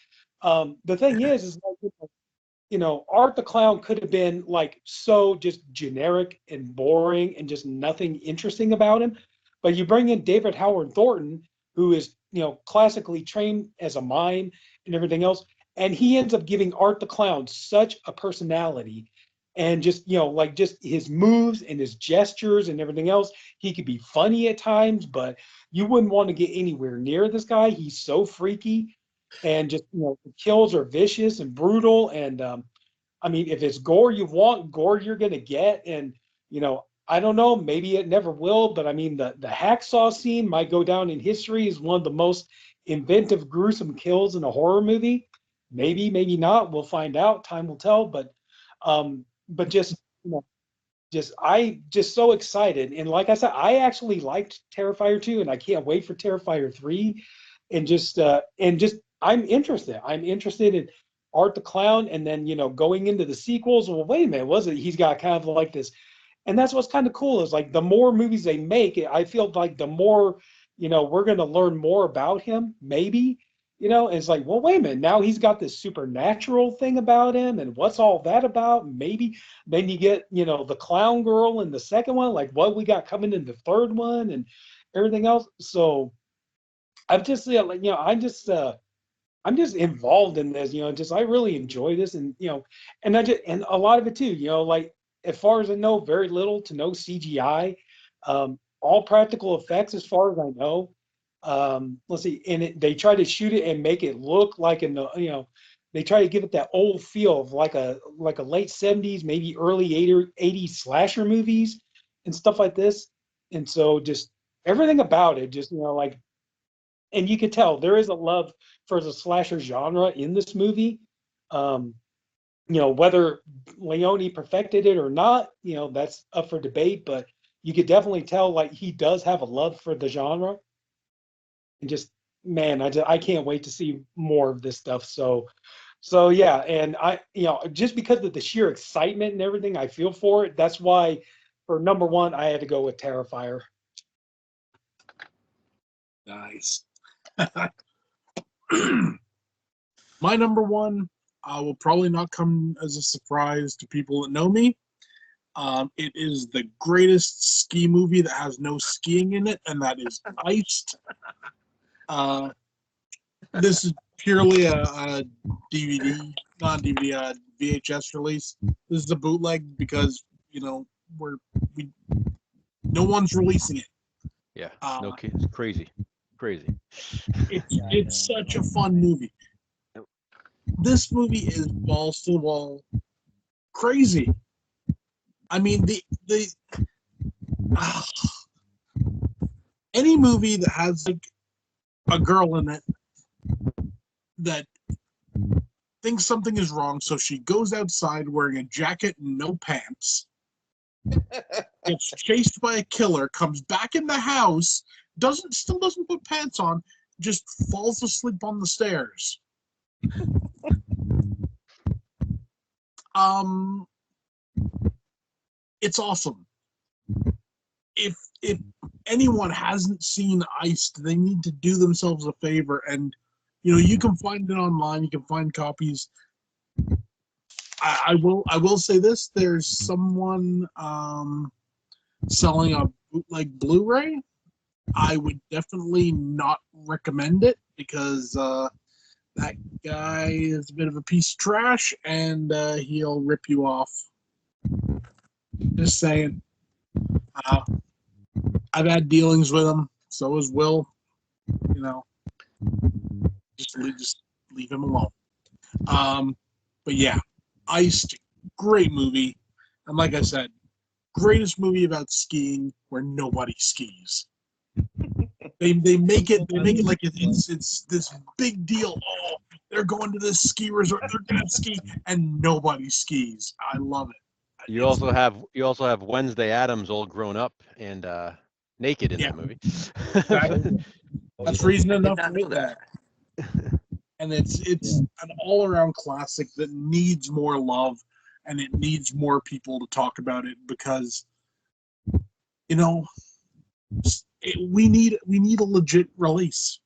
the thing is like, Art the Clown could have been like so just generic and boring and just nothing interesting about him. But you bring in David Howard Thornton, who is, classically trained as a mime and everything else. And he ends up giving Art the Clown such a personality and just, like just his moves and his gestures and everything else. He could be funny at times, but you wouldn't want to get anywhere near this guy. He's so freaky and just, the kills are vicious and brutal. And I mean, if it's gore you want, gore you're going to get. And, I don't know, maybe it never will, but I mean, the hacksaw scene might go down in history as one of the most inventive, gruesome kills in a horror movie. Maybe, maybe not. We'll find out. Time will tell. But just, I just so excited. And like I said, I actually liked Terrifier 2 and I can't wait for Terrifier 3. And just, I'm interested. I'm interested in Art the Clown. And then, going into the sequels, well, wait a minute, he's got kind of like this. And that's what's kind of cool is like the more movies they make, I feel like the more, we're going to learn more about him, maybe, and it's like, well, wait a minute, now he's got this supernatural thing about him. And what's all that about? Maybe then you get, the clown girl in the second one, like what we got coming in the third one and everything else. So I'm just, I'm just involved in this, I really enjoy this and, and a lot of it too, like, as far as I know, very little to no CGI, all practical effects as far as I know. Let's see, and they try to shoot it and make it look like they try to give it that old feel of like a late 70s, maybe early 80s slasher movies and stuff like this. And so just everything about it, just, like, and you could tell there is a love for the slasher genre in this movie. Whether Leone perfected it or not, that's up for debate, but you could definitely tell like he does have a love for the genre. And just, man, I can't wait to see more of this stuff. So yeah, and I, just because of the sheer excitement and everything I feel for it, that's why for number one, I had to go with Terrifier. Nice. My number one will probably not come as a surprise to people that know me. It is the greatest ski movie that has no skiing in it, and that is Iced. This is purely a DVD, not DVD, VHS release. This is a bootleg because no one's releasing it. Yeah, no kidding. It's crazy. It's such a fun movie. This movie is balls to the wall crazy. I mean, any movie that has like a girl in it that thinks something is wrong, so she goes outside wearing a jacket and no pants, gets chased by a killer, comes back in the house, still doesn't put pants on, just falls asleep on the stairs. It's awesome. If anyone hasn't seen Iced, they need to do themselves a favor, and you can find it online. You can find copies. I will say this: there's someone selling a bootleg Blu-ray. I would definitely not recommend it because that guy is a bit of a piece of trash, and he'll rip you off. Just saying. I've had dealings with him. So has Will. Just leave him alone. But yeah, Iced, great movie, and like I said, greatest movie about skiing where nobody skis. They make it like it's this big deal. Oh, they're going to this ski resort. They're gonna ski, and nobody skis. I love it. You also have Wednesday Addams all grown up and naked in that movie. Exactly. That's reason enough to know that. And it's an all-around classic that needs more love, and it needs more people to talk about it because we need a legit release.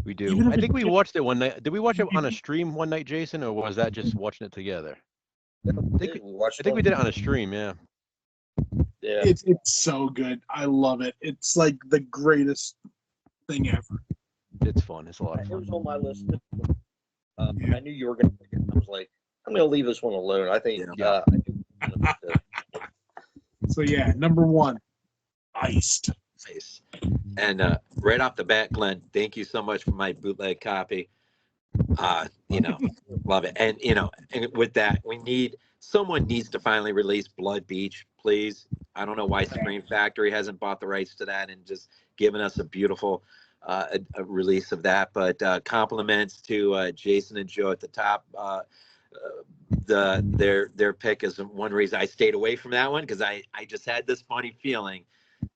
We do. I think we watched it one night. Did we watch it on a stream one night, Jason, or was that just watching it together? I think we did it on a stream. Yeah. Yeah. It's so good. I love it. It's like the greatest thing ever. It's fun. It's a lot of It fun. was on my list. I knew you were going to pick it. I was like, I'm going to leave this one alone. I think. Yeah. So yeah, number one, Iced. Nice. And right off the bat, Glenn, thank you so much for my bootleg copy. Love it. And and with that, someone needs to finally release Blood Beach, please. I don't know why Scream Factory hasn't bought the rights to that and just given us a beautiful a release of that. But compliments to Jason and Joe at the top. Their pick is one reason I stayed away from that one, because I just had this funny feeling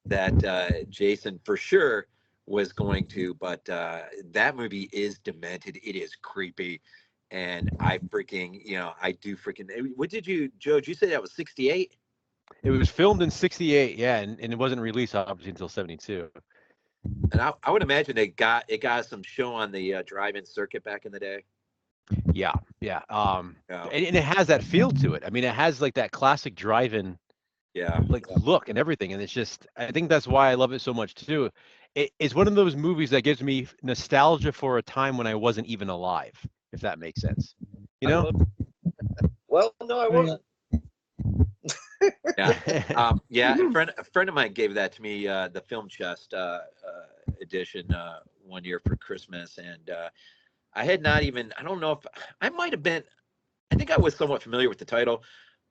that Jason for sure was going to, but that movie is demented. It is creepy, and I do freaking. What did you, Joe? Did you say that was 68? It was filmed in 68, yeah, and it wasn't released obviously until 72. And I would imagine it got some show on the drive-in circuit back in the day. Yeah. And it has that feel to it. I mean, it has like that classic drive-in, look and everything, and it's just, I think that's why I love it so much too. It's one of those movies that gives me nostalgia for a time when I wasn't even alive, if that makes sense. Well, no, I wasn't. Yeah. A friend of mine gave that to me, the Film Chest edition, one year for Christmas, and I had not even. I don't know if I might have been. I think I was somewhat familiar with the title,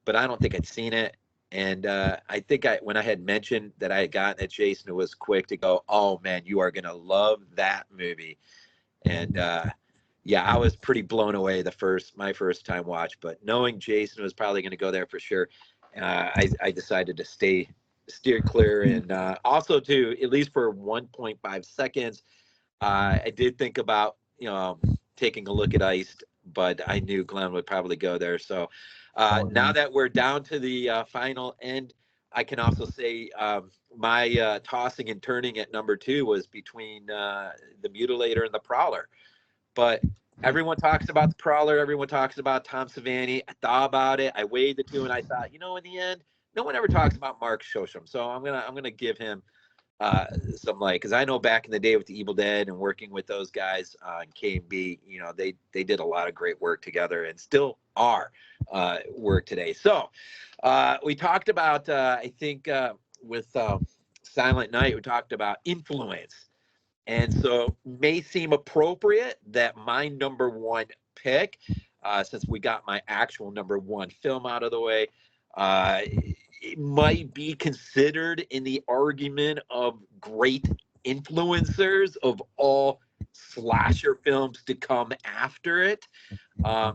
but I don't think I'd seen it. And I think when I had mentioned that I had gotten it, Jason was quick to go, "Oh man, you are gonna love that movie." And I was pretty blown away my first time watch. But knowing Jason was probably going to go there for sure, I decided to steer clear. And also too, at least for 1.5 seconds, I did think about taking a look at Iced, but I knew Glenn would probably go there. So now that we're down to the final end, I can also say my tossing and turning at number 2 was between the Mutilator and the Prowler. But everyone talks about the Prowler. Everyone talks about Tom Savini. I thought about it. I weighed the two, and I thought, in the end, no one ever talks about Mark Shosham. So I'm gonna give him some because I know back in the day with the Evil Dead and working with those guys on K&B, they did a lot of great work together and still are work today. So we talked about I think with Silent Night, we talked about influence. And so may seem appropriate that my number 1 pick, since we got my actual number 1 film out of the way, It might be considered in the argument of great influencers of all slasher films to come after it. I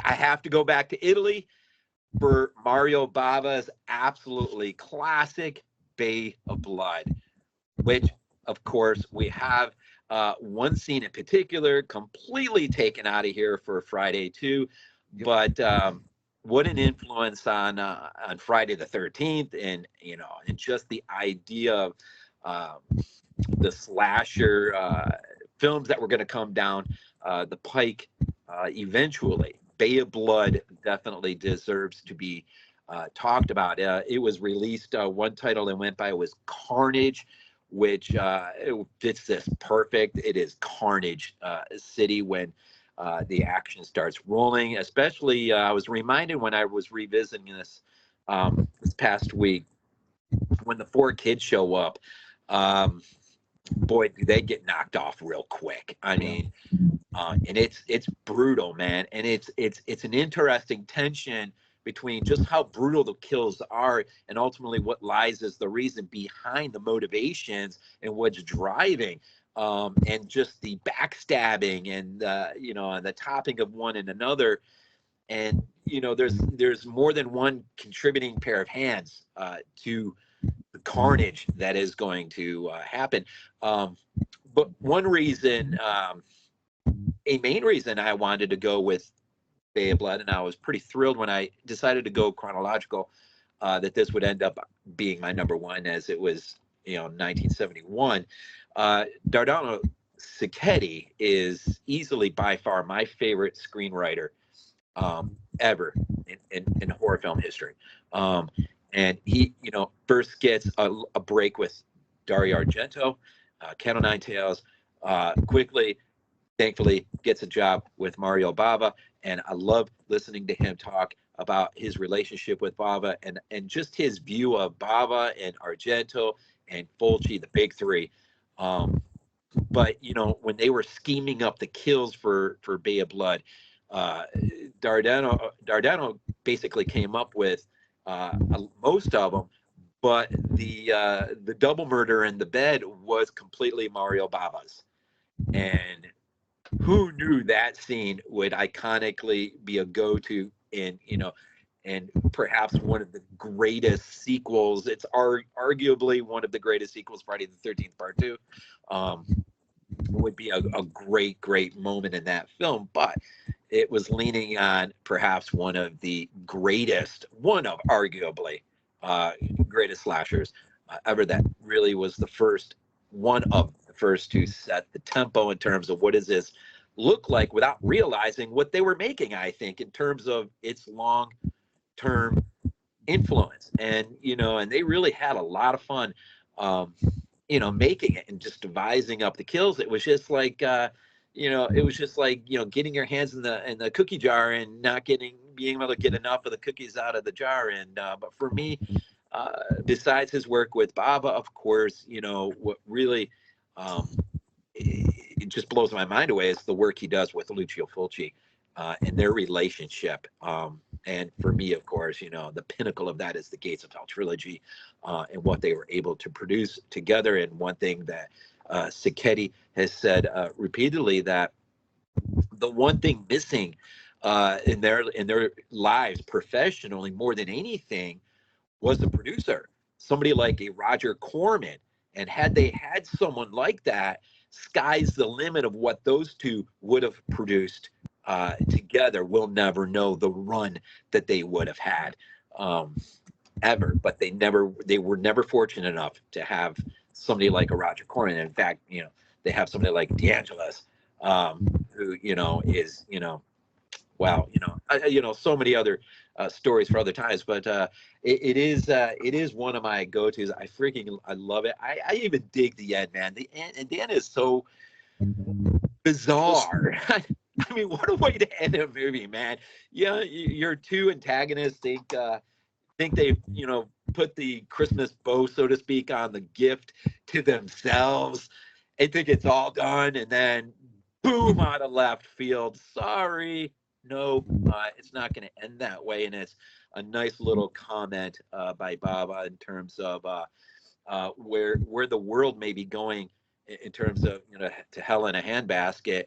have to go back to Italy for Mario Bava's absolutely classic Bay of Blood, which, of course, we have one scene in particular completely taken out of here for Friday 2. But what an influence on Friday the 13th, and and just the idea of the slasher films that were going to come down the pike eventually. Bay of Blood definitely deserves to be talked about. It was released, one title it went by was Carnage, which it fits this perfect. It is Carnage City when the action starts rolling. Especially, I was reminded when I was revisiting this this past week, when the 4 kids show up, boy, do they get knocked off real quick. I mean, and it's brutal, man, and it's an interesting tension between just how brutal the kills are and ultimately what lies as the reason behind the motivations and what's driving, and just the backstabbing and and the topping of one and another. And there's more than one contributing pair of hands to the carnage that is going to happen. But one reason, a main reason I wanted to go with Bay of Blood, and I was pretty thrilled when I decided to go chronological, that this would end up being my number 1, as it was 1971. Dardano Sacchetti is easily by far my favorite screenwriter ever in horror film history. And he first gets a break with Dario Argento, Count of Nine Tails, quickly, thankfully, gets a job with Mario Bava, and I love listening to him talk about his relationship with Bava and just his view of Bava and Argento and Fulci, the big 3. But when they were scheming up the kills for Bay of Blood, Dardano basically came up with most of them, but the double murder in the bed was completely Mario Bava's. And who knew that scene would iconically be a go-to in and perhaps one of the greatest sequels. It's arguably one of the greatest sequels, Friday the 13th Part 2. Would be a great moment in that film, but it was leaning on perhaps one of arguably greatest slashers ever, that really was one of the first to set the tempo in terms of what does this look like without realizing what they were making, I think, in terms of its long-term influence. And and they really had a lot of fun making it and just devising up the kills. It was just like getting your hands in the cookie jar and not being able to get enough of the cookies out of the jar. And but for me, besides his work with Bava, of course, what really it just blows my mind away is the work he does with Lucio Fulci and their relationship. And for me, of course, the pinnacle of that is the Gates of Hell trilogy and what they were able to produce together. And one thing that Sacchetti has said repeatedly, that the one thing missing in their lives professionally more than anything was the producer, somebody like a Roger Corman. And had they had someone like that, sky's the limit of what those two would have produced together. We'll never know the run that they would have had ever, but they were never fortunate enough to have somebody like a Roger Corman. In fact, they have somebody like DeAngelis, who is so many other stories for other times, but it is one of my go-tos. I love it. I even dig the end, man. The end is so bizarre. I mean, what a way to end a movie, man. Yeah, your two antagonists think they've put the Christmas bow, so to speak, on the gift to themselves. They think it's all done, and then boom, out of left field. Sorry, it's not going to end that way. And it's a nice little comment by Baba in terms of where the world may be going in terms of, to hell in a handbasket.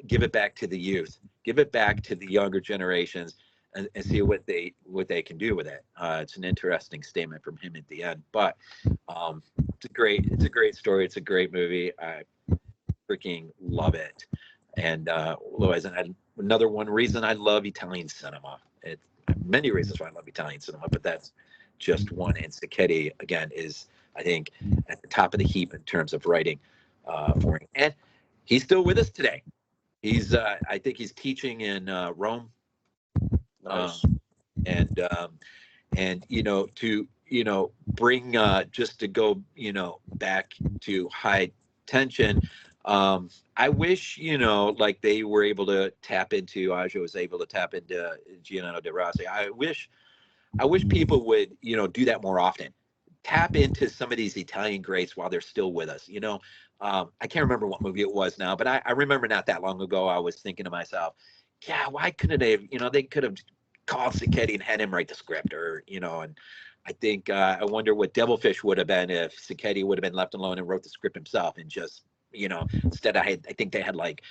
Give it back to the youth, give it back to the younger generations, and see what they can do with it. It's an interesting statement from him at the end, but it's a great story. It's a great movie. I freaking love it. And otherwise, another one reason I love Italian cinema. Many reasons why I love Italian cinema, but that's just one. And Sacchetti, again, is, I think, at the top of the heap in terms of writing for him. And he's still with us today. I think he's teaching in Rome. Nice. And to bring just to go back to high tension. I wish like they were able to tap into, Aja was able to tap into Giordano de Rossi. I wish people would do that more often. Tap into some of these Italian greats while they're still with us. I can't remember what movie it was now, but I remember not that long ago I was thinking to myself, yeah, why couldn't they they could have called Sacchetti and had him write the script, or and I think I wonder what Devilfish would have been if Sacchetti would have been left alone and wrote the script himself, and just instead I think they had like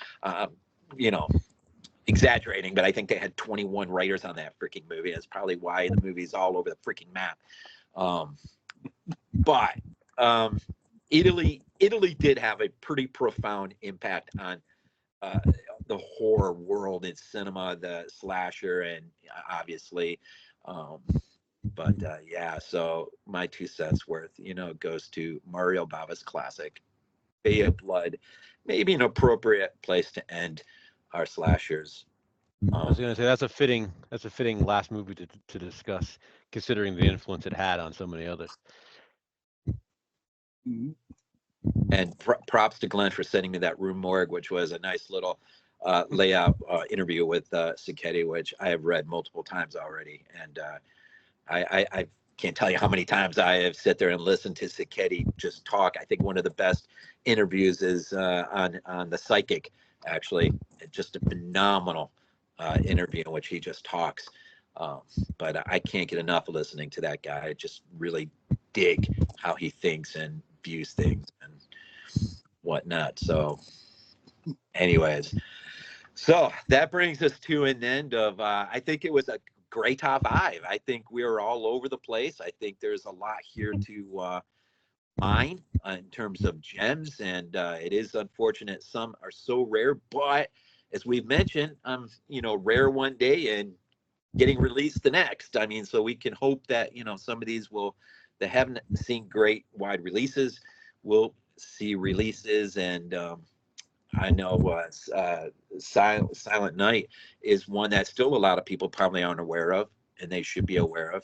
exaggerating, but I think they had 21 writers on that freaking movie. That's probably why the movie's all over the freaking map. But Italy did have a pretty profound impact on the horror world in cinema, the slasher, and obviously, but yeah. So my 2 cents worth, goes to Mario Bava's classic, Bay of Blood. Maybe an appropriate place to end our slashers. I was going to say that's a fitting last movie to discuss, considering the influence it had on so many others. And props to Glenn for sending me that Rue Morgue, which was a nice little layout interview with Sacchetti, which I have read multiple times already. And I can't tell you how many times I have sit there and listened to Sacchetti just talk. I think one of the best interviews is on The Psychic, actually. Just a phenomenal interview in which he just talks. But I can't get enough of listening to that guy. I just really dig how he thinks and views things and whatnot. So anyways, so that brings us to an end of I think it was a great top 5. I think we are all over the place. I think there's a lot here to mine in terms of gems, and it is unfortunate some are so rare, but as we've mentioned, rare one day and getting released the next. I mean, so we can hope that some of these that haven't seen great wide releases will see releases. And I know Silent Night is one that still a lot of people probably aren't aware of, and they should be aware of.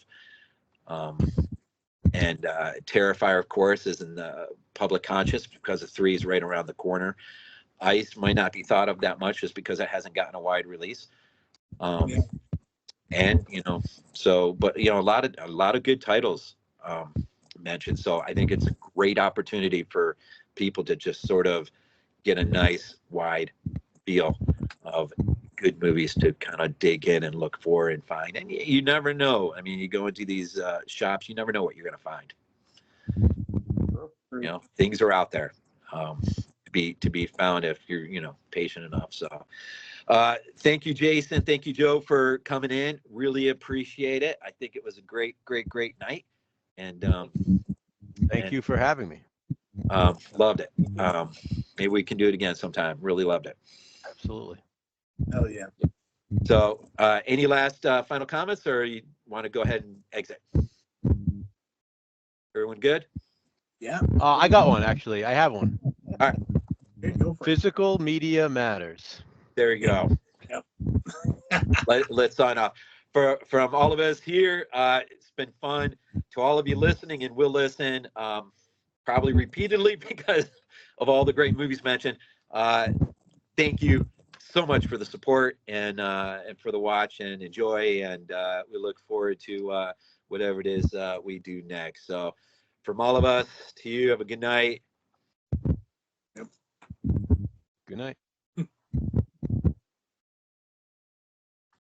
And Terrifier, of course, is in the public conscious because 3 is right around the corner. Ice might not be thought of that much just because it hasn't gotten a wide release. And so, but a lot of good titles mentioned. So I think it's a great opportunity for people to just sort of get a nice wide feel of good movies to kind of dig in and look for and find. And you never know. I mean, you go into these shops, you never know what you're going to find. Things are out there to be found if you're patient enough. So thank you, Jason. Thank you, Joe, for coming in. Really appreciate it. I think it was a great night. And thank you for having me. Loved it. Maybe we can do it again sometime. Really loved it. Absolutely. Hell yeah. So any last final comments, or you want to go ahead and exit? Everyone good? Yeah. I got one, actually. I have one. All right. Okay, go for it. Physical media matters. There you go. Yep. Let's sign off. From all of us here, it's been fun. To all of you listening and will listen, probably repeatedly because of all the great movies mentioned. Thank you so much for the support and for the watch and enjoy. And we look forward to whatever it is we do next. So from all of us to you, have a good night. Good night.